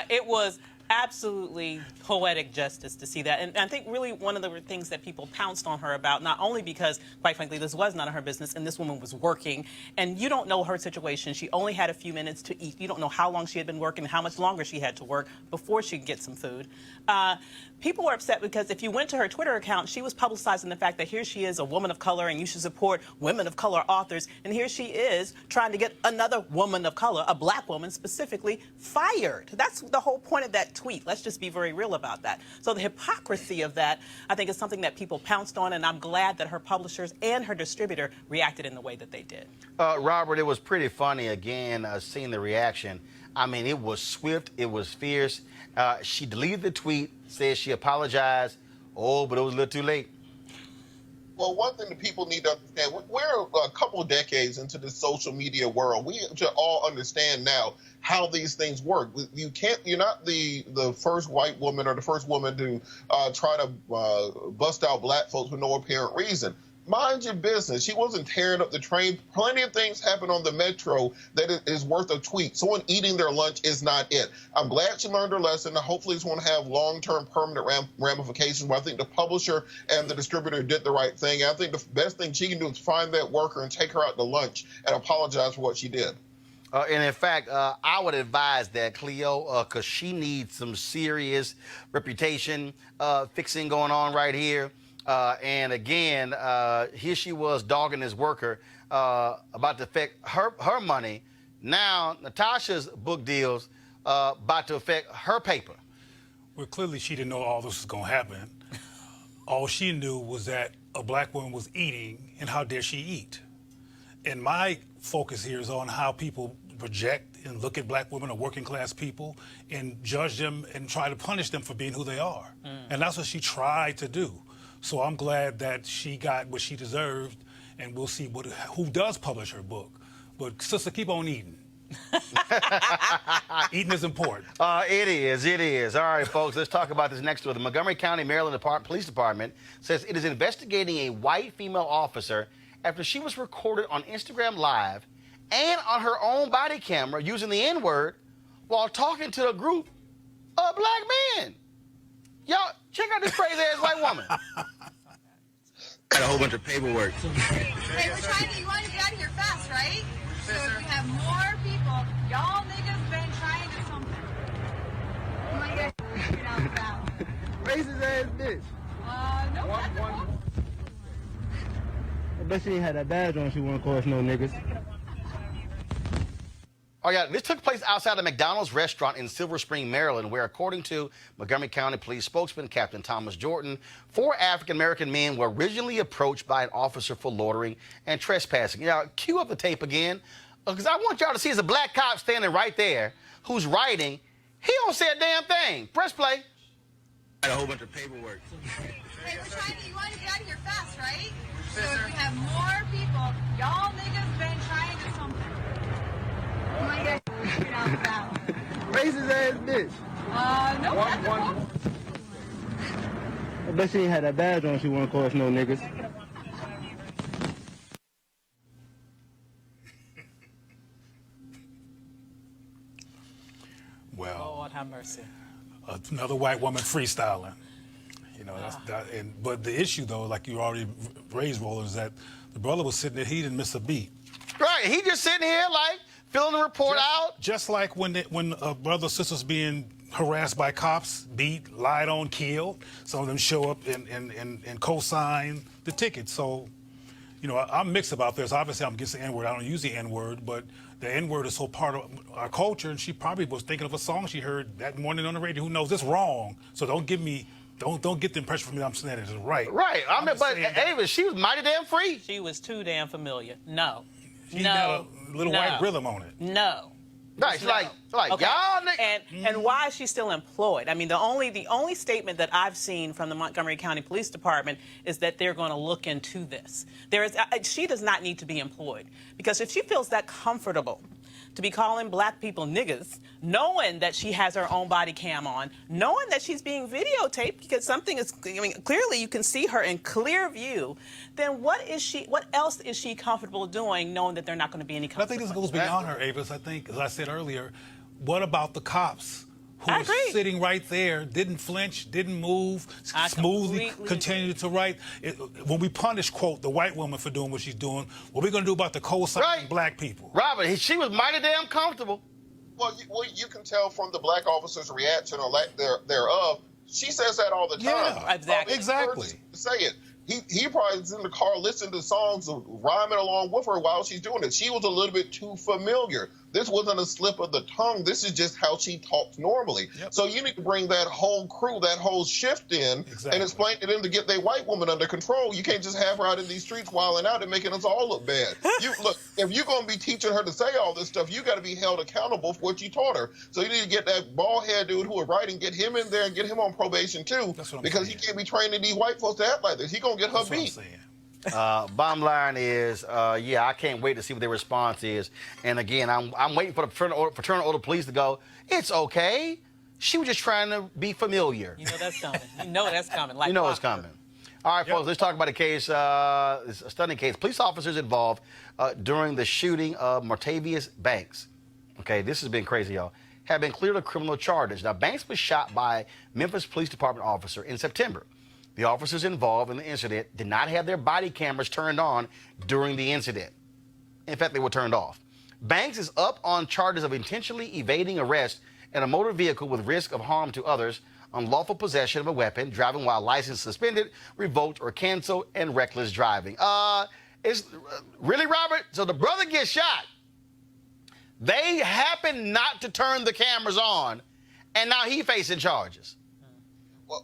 It was absolutely poetic justice to see that. And I think really one of the things that people pounced on her about, not only because, quite frankly, this was none of her business and this woman was working, and you don't know her situation. She only had a few minutes to eat. You don't know how long she had been working, how much longer she had to work before she could get some food. People were upset because if you went to her Twitter account, she was publicizing the fact that here she is, a woman of color, and you should support women of color authors. And here she is trying to get another woman of color, a black woman specifically, fired. That's the whole point of that tweet. Let's just be very real about that. So the hypocrisy of that, I think, is something that people pounced on, and I'm glad that her publishers and her distributor reacted in the way that they did. Robert, it was pretty funny, again, seeing the reaction. I mean, it was swift. It was fierce. She deleted the tweet, said she apologized. Oh, but it was a little too late. Well, one thing that people need to understand, we're a couple of decades into the social media world. We should all understand now how these things work. You're not the first white woman or the first woman to try to bust out black folks with no apparent reason. Mind your business. She wasn't tearing up the train. Plenty of things happen on the metro that is worth a tweet. Someone eating their lunch is not it. I'm glad she learned her lesson. Hopefully it's going to have long-term permanent ramifications. But I think the publisher and the distributor did the right thing. I think the best thing she can do is find that worker and take her out to lunch and apologize for what she did. And in fact, I would advise that, Cleo, because she needs some serious reputation fixing going on right here. And again, here she was dogging this worker about to affect her money. Now, Natasha's book deals about to affect her paper. Well, clearly she didn't know all this was going to happen. All she knew was that a black woman was eating, and how dare she eat. And my focus here is on how people project and look at black women or working class people and judge them and try to punish them for being who they are. And that's what she tried to do. So I'm glad that she got what she deserved, and we'll see who does publish her book. But sister, keep on eating. Eating is important. It is. All right, folks, let's talk about this next one. The Montgomery County Maryland Police Department says it is investigating a white female officer after she was recorded on Instagram Live and on her own body camera using the N-word while talking to a group of black men. Y'all, check out this crazy-ass white woman. Got a whole bunch of paperwork. Hey, you want to get out of here fast, right? So if you have more people, y'all niggas been trying to something. You want to get out fast. Racist ass bitch. No, that's one. I bet she ain't had that badge on. She wouldn't call us no niggas. Oh, yeah, this took place outside a McDonald's restaurant in Silver Spring, Maryland, where, according to Montgomery County Police spokesman Captain Thomas Jordan, 4 African-American men were originally approached by an officer for loitering and trespassing. Now, cue up the tape again, because I want y'all to see there's a black cop standing right there who's writing. He don't say a damn thing. Press play. Got a whole bunch of paperwork. Hey, you want to get out of here fast, right? So if you have more people, y'all niggas been trying to something. You want to get out fast. Racist ass bitch. No, that's one. I bet she ain't had that badge on. She wouldn't call us no niggas. Well, Lord have mercy. another white woman freestyling. You know, but the issue, though, like you already raised, Roland, is that the brother was sitting there, he didn't miss a beat. Right, he just sitting here, like, filling the report out. Just like when a brother or sister's being harassed by cops, beat, lied on, killed, some of them show up and co-sign the ticket. So, you know, I'm mixed about this. Obviously, I'm against the N-word. I don't use the N-word, but the N-word is so part of our culture, and she probably was thinking of a song she heard that morning on the radio. Who knows? It's wrong. So don't get the impression from me that I'm saying it is right. Right. But Ava, she was mighty damn free. She was too damn familiar. No. She got a little white rhythm on it. No. Right, it's like Okay. y'all niggas. And why is she still employed? I mean, the only statement that I've seen from the Montgomery County Police Department is that they're going to look into this. She does not need to be employed, because if she feels that comfortable to be calling black people niggas, knowing that she has her own body cam on, knowing that she's being videotaped because something is, I mean, clearly you can see her in clear view, then what else is she comfortable doing, knowing that they're not going to be any I consequences? think this goes beyond her, Avis. I think, as I said earlier, what about the cops who I were agree. sitting right there, didn't flinch, didn't move, smoothly completely continued to write? When we punish, quote, the white woman for doing what she's doing, what are we going to do about the co-signing black people? Robert, she was mighty damn comfortable. Well, you can tell from the black officer's reaction or lack thereof. She says that all the time. Yeah, exactly. Exactly. Say it. He probably is in the car listening to songs, rhyming along with her while she's doing it. She was a little bit too familiar. This wasn't a slip of the tongue. This is just how she talks normally. Yep. So you need to bring that whole crew, that whole shift in, and explain to them to get their white woman under control. You can't just have her out in these streets wilding out and making us all look bad. Look, if you're going to be teaching her to say all this stuff, you got to be held accountable for what you taught her. So you need to get that bald-head dude who was writing, get him in there and get him on probation too, because he can't be training these white folks to act like this. He going to get her beat. Bottom line is, yeah, I can't wait to see what their response is. And again, I'm waiting for the fraternal order police to go, it's okay. She was just trying to be familiar. You know that's coming. You know that's coming. Like you know it's coming. All right, folks, let's talk about a case, this stunning case. Police officers involved during the shooting of Martavious Banks. Okay, this has been crazy, y'all. Have been cleared of criminal charges. Now, Banks was shot by Memphis Police Department officer in September. The officers involved in the incident did not have their body cameras turned on during the incident. In fact, they were turned off. Banks is up on charges of intentionally evading arrest in a motor vehicle with risk of harm to others, unlawful possession of a weapon, driving while license suspended, revoked or canceled, and reckless driving. It's really, Robert? So the brother gets shot. They happen not to turn the cameras on, and now he's facing charges.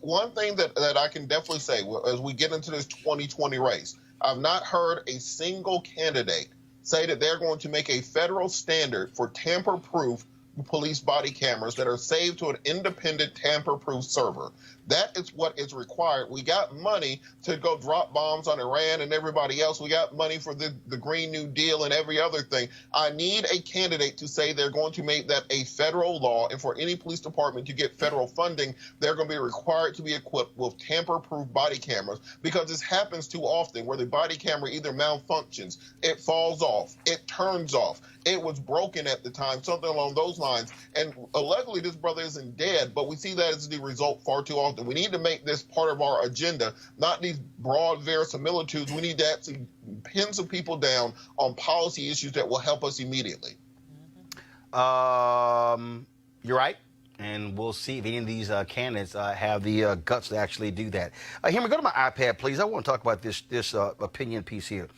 One thing that I can definitely say as we get into this 2020 race, I've not heard a single candidate say that they're going to make a federal standard for tamper-proof police body cameras that are saved to an independent tamper-proof server. That is what is required. We got money to go drop bombs on Iran and everybody else. We got money for the Green New Deal and every other thing. I need a candidate to say they're going to make that a federal law, and for any police department to get federal funding, they're going to be required to be equipped with tamper-proof body cameras, because this happens too often where the body camera either malfunctions, it falls off, it turns off, it was broken at the time, something along those lines. And luckily, this brother isn't dead, but we see that as the result far too often. We need to make this part of our agenda, not these broad verisimilitudes. We need to actually pin some people down on policy issues that will help us immediately. You're right. And we'll see if any of these candidates have the guts to actually do that. Henry, go to my iPad, please. I want to talk about this opinion piece here.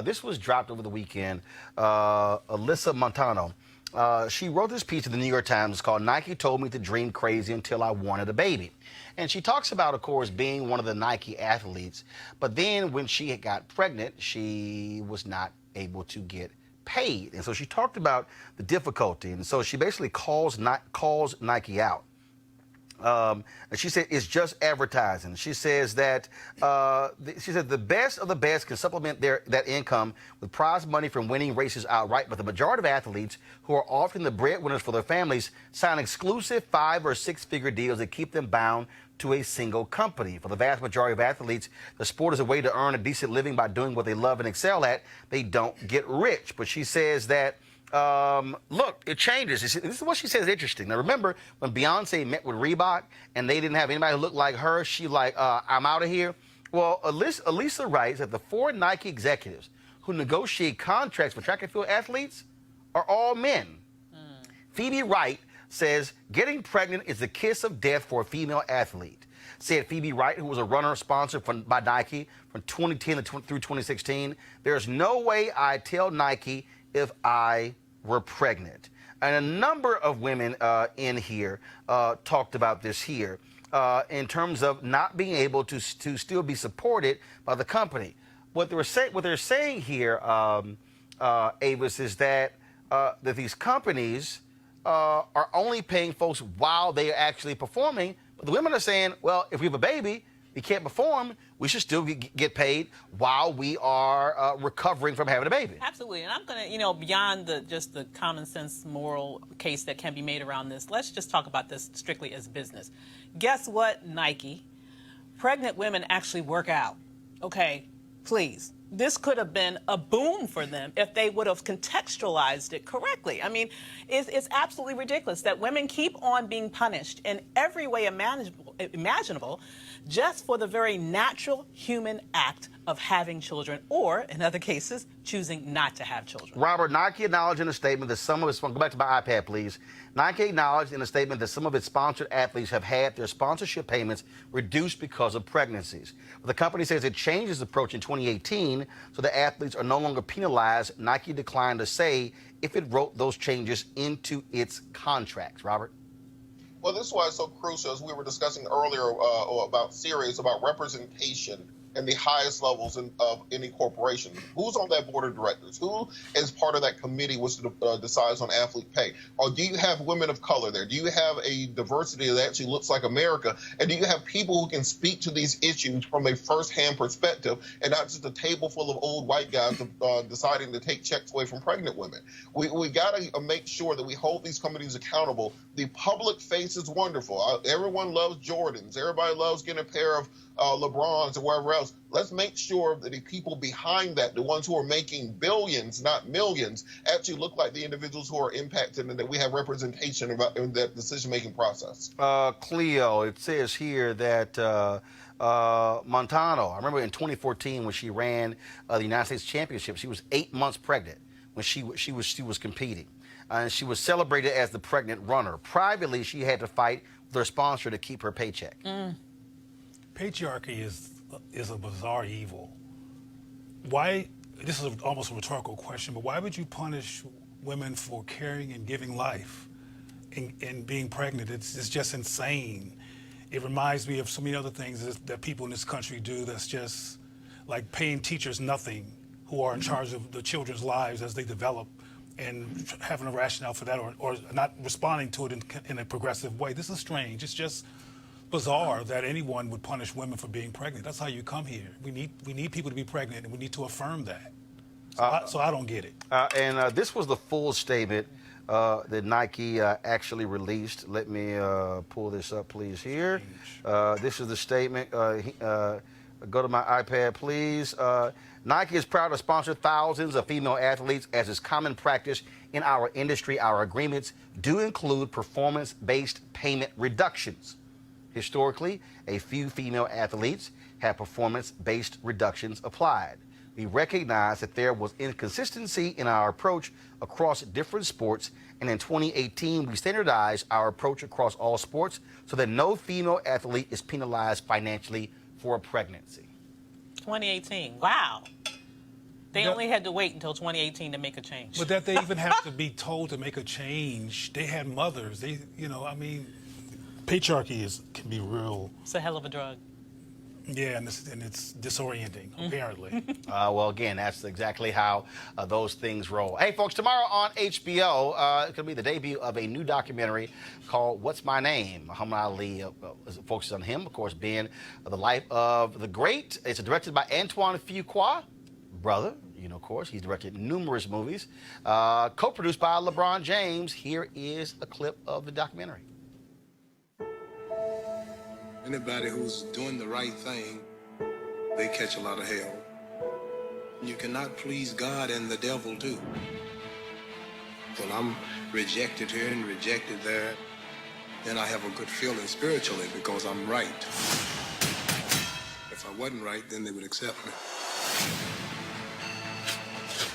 This was dropped over the weekend. Alyssa Montano, she wrote this piece in the New York Times. It's called "Nike Told Me to Dream Crazy Until I Wanted a Baby." And she talks about, of course, being one of the Nike athletes. But then when she got pregnant, she was not able to get paid. And so she talked about the difficulty. And so she basically calls Nike out. And she said it's just advertising. She says that the best of the best can supplement that income with prize money from winning races outright, but the majority of athletes who are often the breadwinners for their families sign exclusive 5- or 6-figure deals that keep them bound to a single company. For the vast majority of athletes, the sport is a way to earn a decent living by doing what they love and excel at. They don't get rich. But she says that look, it changes. This is what she says is interesting. Now, remember when Beyonce met with Reebok and they didn't have anybody who looked like her, she like, I'm out of here. Well, Alyssa writes that the 4 Nike executives who negotiate contracts for track and field athletes are all men. Phoebe Wright says getting pregnant is the kiss of death for a female athlete. Said Phoebe Wright, who was a runner sponsored by Nike from 2010 through 2016, there's no way I'd tell Nike if I were pregnant. And a number of women in here talked about this here in terms of not being able to still be supported by the company. What they're saying here, Avis, is that these companies are only paying folks while they are actually performing. But the women are saying, well, if we have a baby, we can't perform, we should still get paid while we are recovering from having a baby. Absolutely. And I'm going to, beyond just the common sense moral case that can be made around this, let's just talk about this strictly as business. Guess what, Nike? Pregnant women actually work out. Okay, please. This could have been a boom for them if they would have contextualized it correctly. I mean, it's absolutely ridiculous that women keep on being punished in every way imaginable just for the very natural human act of having children, or, in other cases, choosing not to have children. Robert, Nike acknowledged in a statement that some of its... Go back to my iPad, please. Nike acknowledged in a statement that some of its sponsored athletes have had their sponsorship payments reduced because of pregnancies. But the company says it changed its approach in 2018 so the athletes are no longer penalized. Nike declined to say if it wrote those changes into its contracts. Robert? Well, this is why it's so crucial, as we were discussing earlier about Sirius, about representation in the highest levels of any corporation. Who's on that board of directors? Who is part of that committee which decides on athlete pay? Or do you have women of color there? Do you have a diversity that actually looks like America? And do you have people who can speak to these issues from a first-hand perspective and not just a table full of old white guys deciding to take checks away from pregnant women? We got to make sure that we hold these committees accountable. The public face is wonderful. Everyone loves Jordans. Everybody loves getting a pair of LeBrons or wherever else. Let's make sure that the people behind that, the ones who are making billions, not millions, actually look like the individuals who are impacted, and that we have representation about in that decision-making process. Cleo, it says here that Montano, I remember in 2014 when she ran the United States Championship, she was 8 months pregnant when she was competing. And she was celebrated as the pregnant runner. Privately, she had to fight with her sponsor to keep her paycheck. Patriarchy is a bizarre evil. Why? This is almost a rhetorical question, but why would you punish women for carrying and giving life and being pregnant? It's just insane. It reminds me of so many other things that people in this country do that's just like paying teachers nothing who are in charge of the children's lives as they develop, and having a rationale for that, or not responding to it in a progressive way. This is strange. It's just bizarre that anyone would punish women for being pregnant. That's how you come here. We need people to be pregnant, and we need to affirm that. So I don't get it. And this was the full statement that Nike actually released. Let me pull this up, please, here. This is the statement. Go to my iPad, please. Nike is proud to sponsor thousands of female athletes, as is common practice in our industry. Our agreements do include performance-based payment reductions. Historically, a few female athletes have performance-based reductions applied. We recognize that there was inconsistency in our approach across different sports, and in 2018, we standardized our approach across all sports so that no female athlete is penalized financially for a pregnancy. 2018. Wow. They only had to wait until 2018 to make a change. But that they even have to be told to make a change. They had mothers. Patriarchy can be real. It's a hell of a drug. Yeah, and it's disorienting, apparently. Well, again, that's exactly how those things roll. Hey, folks, tomorrow on HBO, it's going to be the debut of a new documentary called What's My Name? Muhammad Ali focuses on him, of course, being the life of the great. It's directed by Antoine Fuqua, brother. Of course, he's directed numerous movies. Co-produced by LeBron James. Here is a clip of the documentary. Anybody who's doing the right thing, they catch a lot of hell. You cannot please God and the devil too. When I'm rejected here and rejected there, then I have a good feeling spiritually because I'm right. If I wasn't right, then they would accept me.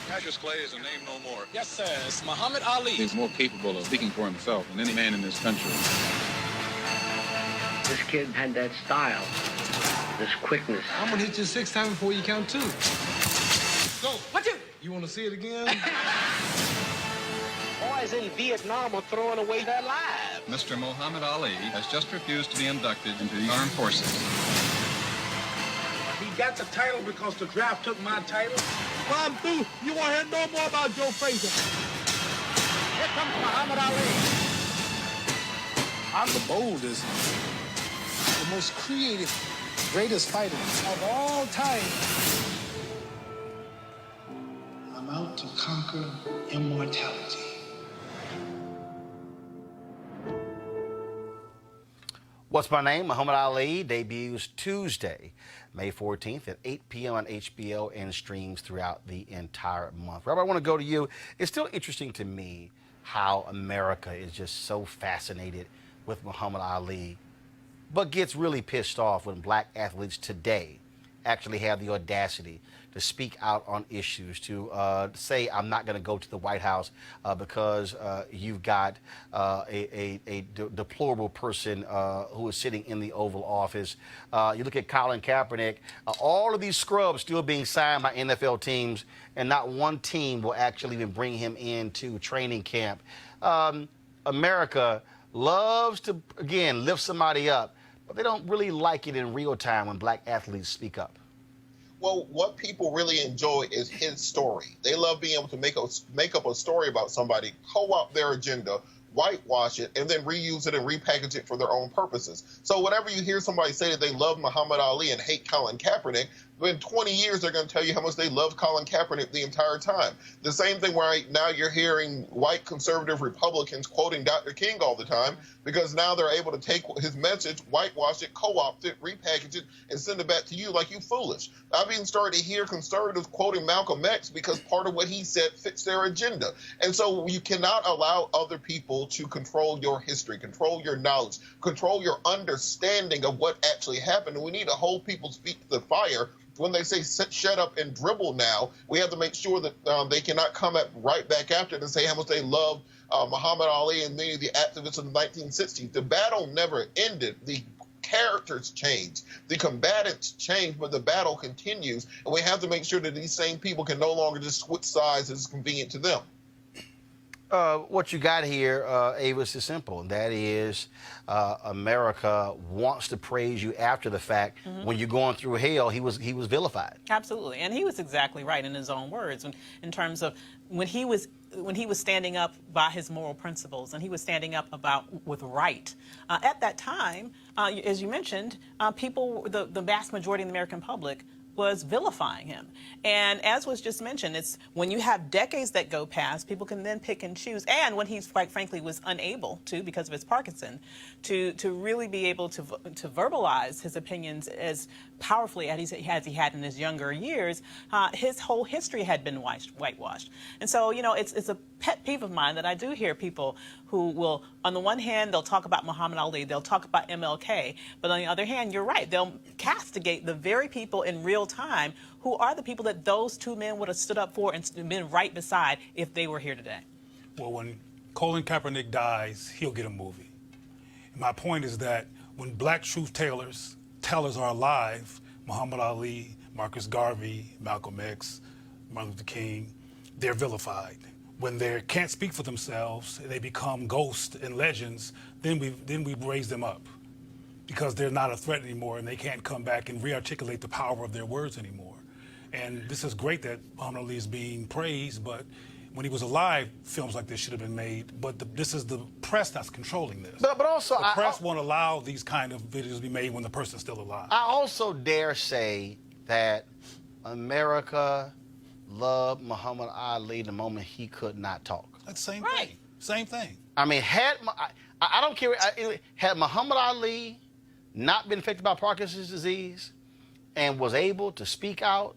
Cassius Clay is a name no more. Yes, sir. It's Muhammad Ali. He's more capable of speaking for himself than any man in this country. This kid had that style, this quickness. I'm gonna hit you 6 times before you count 2. Go. What you? You wanna see it again? Boys in Vietnam are throwing away their lives. Mr. Muhammad Ali has just refused to be inducted into the armed forces. He got the title because the draft took my title. I'm through. You won't hear no more about Joe Frazier. Here comes Muhammad Ali. I'm the boldest, the most creative, greatest fighter of all time. I'm out to conquer immortality. What's My Name? Muhammad Ali debuts Tuesday, May 14th at 8 p.m. on HBO and streams throughout the entire month. Robert, I want to go to you. It's still interesting to me how America is just so fascinated with Muhammad Ali, but gets really pissed off when black athletes today actually have the audacity to speak out on issues, to say, I'm not going to go to the White House because you've got a deplorable person who is sitting in the Oval Office. You look at Colin Kaepernick, all of these scrubs still being signed by NFL teams, and not one team will actually even bring him into training camp. America loves to, again, lift somebody up, but they don't really like it in real time when black athletes speak up. Well, what people really enjoy is his story. They love being able to make up a story about somebody, co-opt their agenda, whitewash it, and then reuse it and repackage it for their own purposes. So whenever you hear somebody say that they love Muhammad Ali and hate Colin Kaepernick, in 20 years they're going to tell you how much they love Colin Kaepernick the entire time. The same thing where now you're hearing white conservative Republicans quoting Dr. King all the time, because now they're able to take his message, whitewash it, co-opt it, repackage it, and send it back to you like you foolish. I've even started to hear conservatives quoting Malcolm X because part of what he said fits their agenda. And so you cannot allow other people to control your history, control your knowledge, control your understanding of what actually happened. And we need to hold people's feet to the fire. When they say shut up and dribble now, we have to make sure that they cannot come right back after it and say how much they love Muhammad Ali and many of the activists in the 1960s. The battle never ended. The characters change, the combatants change, but the battle continues. And we have to make sure that these same people can no longer just switch sides as convenient to them. What you got here, Avis, is simple. And that is America wants to praise you after the fact. When you're going through hell, he was vilified. Absolutely, and he was exactly right in his own words in terms of when he was standing up by his moral principles and he was standing up with right. At that time, as you mentioned, people, the vast majority of the American public, was vilifying him. And as was just mentioned, it's when you have decades that go past, people can then pick and choose. And when he's, quite frankly, was unable to, because of his Parkinson, to really be able to verbalize his opinions as powerfully as he had in his younger years, his whole history had been whitewashed. And so, you know, it's a pet peeve of mine that I do hear people who will, on the one hand, they'll talk about Muhammad Ali, they'll talk about MLK, but on the other hand, you're right, they'll castigate the very people in real time who are the people that those two men would have stood up for and been right beside if they were here today. Well, when Colin Kaepernick dies, he'll get a movie. And my point is that when black truth tellers are alive, Muhammad Ali, Marcus Garvey, Malcolm X, Martin Luther King, they're vilified. When they can't speak for themselves, they become ghosts and legends, then we raise them up because they're not a threat anymore and they can't come back and re-articulate the power of their words anymore. And this is great that Muhammad Ali is being praised, but when he was alive, films like this should have been made. But this is the press that's controlling this. But also, the press won't allow these kind of videos to be made when the person's still alive. I also dare say that America loved Muhammad Ali the moment he could not talk. That's the same thing. Same thing. I mean, I don't care. Had Muhammad Ali not been affected by Parkinson's disease and was able to speak out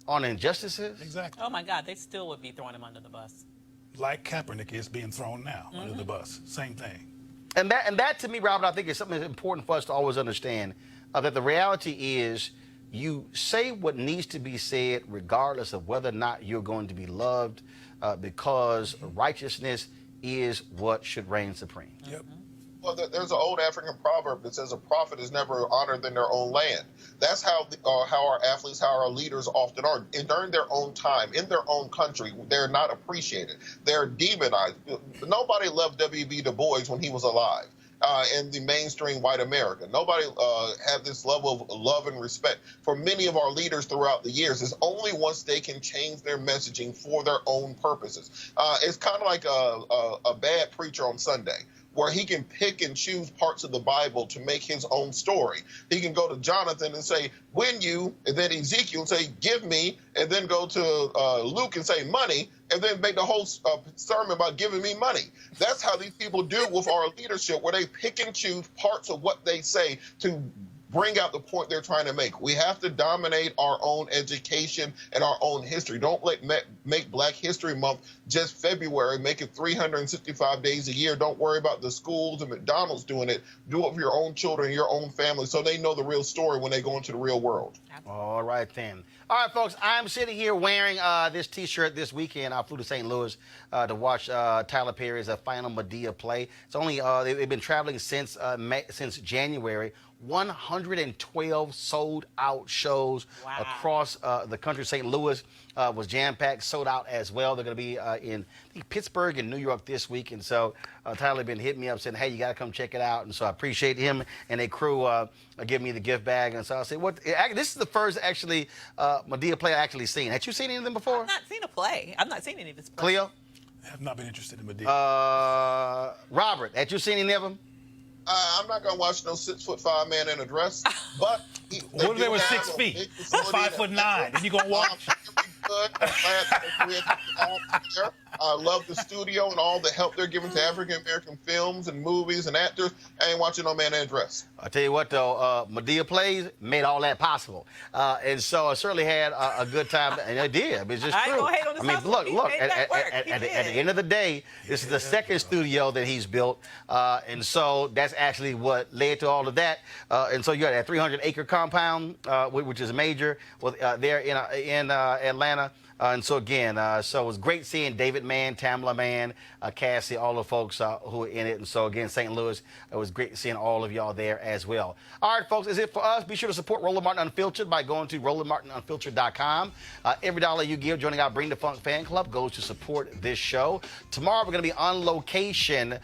on injustices. Exactly. Oh my God, they still would be throwing him under the bus. Like Kaepernick is being thrown now under the bus. Same thing. And that to me, Robert, I think is something that's important for us to always understand, that the reality is you say what needs to be said regardless of whether or not you're going to be loved, because righteousness is what should reign supreme. Yep. Well, there's an old African proverb that says a prophet is never honored in their own land. That's how our athletes, how our leaders often are. And during their own time, in their own country, they're not appreciated. They're demonized. Nobody loved W.B. Du Bois when he was alive. in the mainstream white America. Nobody had this level of love and respect for many of our leaders throughout the years. It's only once they can change their messaging for their own purposes. It's kind of like a bad preacher on Sunday, where he can pick and choose parts of the Bible to make his own story. He can go to Jonathan and say, when you, and then Ezekiel and say, give me, and then go to Luke and say, money, and then make the whole sermon about giving me money. That's how these people do with our leadership, where they pick and choose parts of what they say to bring out the point they're trying to make. We have to dominate our own education and our own history. Don't make Black History Month just February. Make it 365 days a year. Don't worry about the schools and McDonald's doing it. Do it for your own children, your own family, so they know the real story when they go into the real world. All right, then. All right, folks, I'm sitting here wearing this T-shirt this weekend. I flew to St. Louis to watch Tyler Perry's final Medea play. It's only they've been traveling since January. 112 sold-out shows across the country. St. Louis was jam-packed, sold out as well. They're going to be in Pittsburgh and New York this week. And so Tyler been hitting me up saying, hey, you got to come check it out. And so I appreciate him and their crew giving me the gift bag. And so I said, what? This is the first, actually, Medea play I actually seen. Had you seen any of them before? I've not seen a play. I've not seen any of his plays. Cleo? I have not been interested in Medea. Robert, had you seen any of them? I'm not going to watch no 6'5" man in a dress, but what if they were 6 feet? 5'9". Then you going to watch? I love the studio and all the help they're giving to African-American films and movies and actors. I ain't watching no man in a dress. I'll tell you what, though, Medea Plays made all that possible. And so I certainly had a good time, and I did. I mean, it's just true. I mean, look, at the end of the day, this is the second studio that he's built, and so that's actually what led to all of that. And so you got that 300-acre compound, which is major, there in Atlanta. And so, again, so it was great seeing David Mann, Tamla Mann, Cassie, all the folks who are in it. And so, again, St. Louis, it was great seeing all of y'all there as well. All right, folks, that's it for us. Be sure to support Roland Martin Unfiltered by going to RolandMartinUnfiltered.com. Every dollar you give joining our Bring the Funk fan club goes to support this show. Tomorrow, we're going to be on location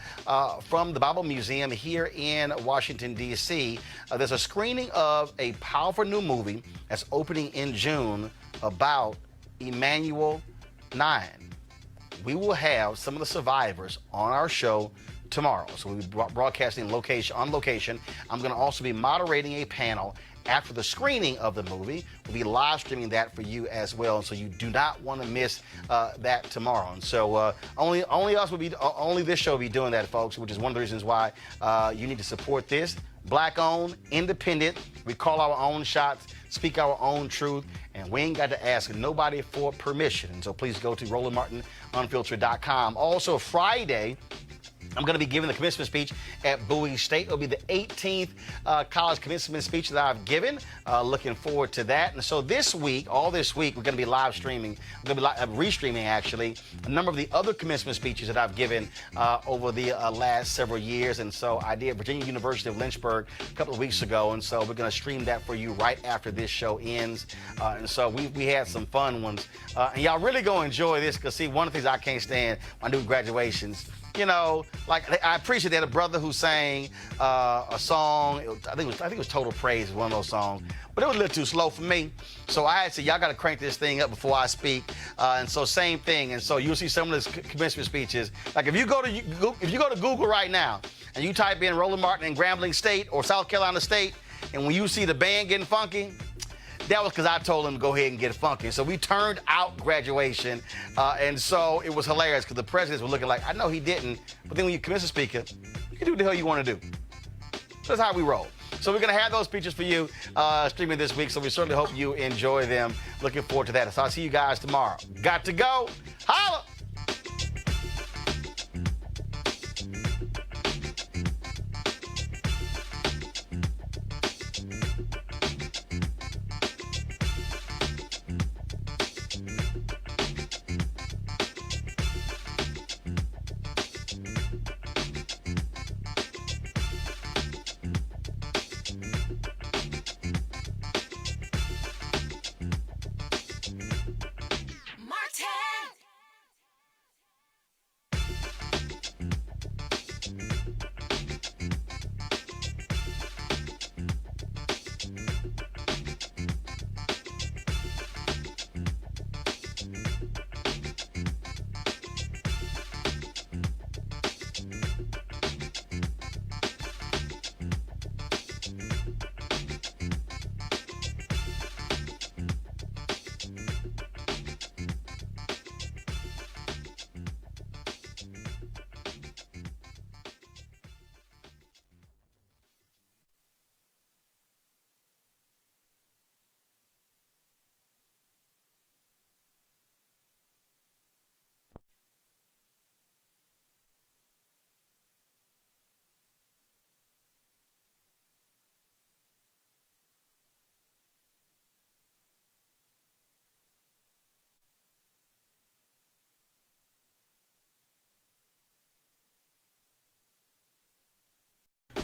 from the Bible Museum here in Washington, D.C. There's a screening of a powerful new movie that's opening in June about Emmanuel 9. We will have some of the survivors on our show tomorrow. So we'll be broadcasting on location. I'm going to also be moderating a panel after the screening of the movie. We'll be live streaming that for you as well. And so you do not want to miss that tomorrow. And so only this show will be doing that, folks, which is one of the reasons why you need to support this. Black-owned, independent. We call our own shots, speak our own truth, and we ain't got to ask nobody for permission. And so please go to RolandMartinUnfiltered.com. Also, Friday, I'm going to be giving the commencement speech at Bowie State. It'll be the 18th college commencement speech that I've given. Looking forward to that. And so all this week, we're going to be live streaming. We're going to be restreaming, actually, a number of the other commencement speeches that I've given over the last several years. And so I did Virginia University of Lynchburg a couple of weeks ago. And so we're going to stream that for you right after this show ends. And so we had some fun ones. And y'all really going to enjoy this because, see, one of the things I can't stand when I do graduations, you know, like I appreciate that a brother who sang a song. I think it was Total Praise, was one of those songs, but it was a little too slow for me. So I had to say, y'all got to crank this thing up before I speak. And so same thing. And so you'll see some of the commencement speeches. Like if you go to Google right now and you type in Roland Martin in Grambling State or South Carolina State, and when you see the band getting funky, that was because I told him to go ahead and get funky. So we turned out graduation, and so it was hilarious because the presidents were looking like, I know he didn't, but then when you commence a speaker, you can do what the hell you want to do. So that's how we roll. So we're going to have those speeches for you streaming this week, so we certainly hope you enjoy them. Looking forward to that. So I'll see you guys tomorrow. Got to go. Holla!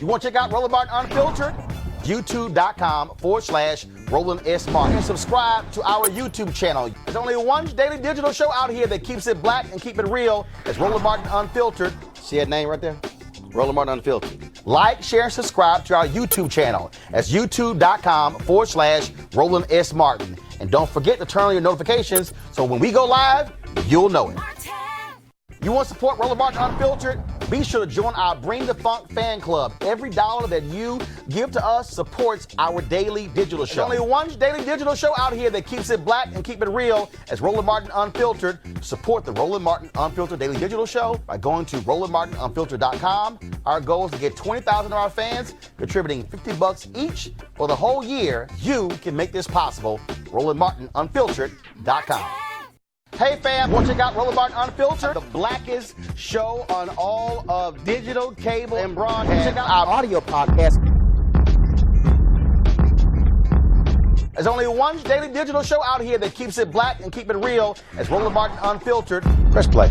You want to check out Roland Martin Unfiltered? YouTube.com/Roland S. Martin. And subscribe to our YouTube channel. There's only one daily digital show out here that keeps it black and keep it real. It's Roland Martin Unfiltered. See that name right there? Roland Martin Unfiltered. Like, share, and subscribe to our YouTube channel. That's YouTube.com/Roland S. Martin. And don't forget to turn on your notifications so when we go live, you'll know it. You want to support Roland Martin Unfiltered? Be sure to join our Bring the Funk fan club. Every dollar that you give to us supports our daily digital show. There's only one daily digital show out here that keeps it black and keep it real. As Roland Martin Unfiltered. Support the Roland Martin Unfiltered daily digital show by going to RolandMartinUnfiltered.com. Our goal is to get 20,000 of our fans contributing $50 each for the whole year. You can make this possible. RolandMartinUnfiltered.com. Hey fam, want to check out Roland Martin Unfiltered? The blackest show on all of digital, cable, and broadcast. Check out our audio podcast. There's only one daily digital show out here that keeps it black and keep it real. As Roland Martin Unfiltered. Press play.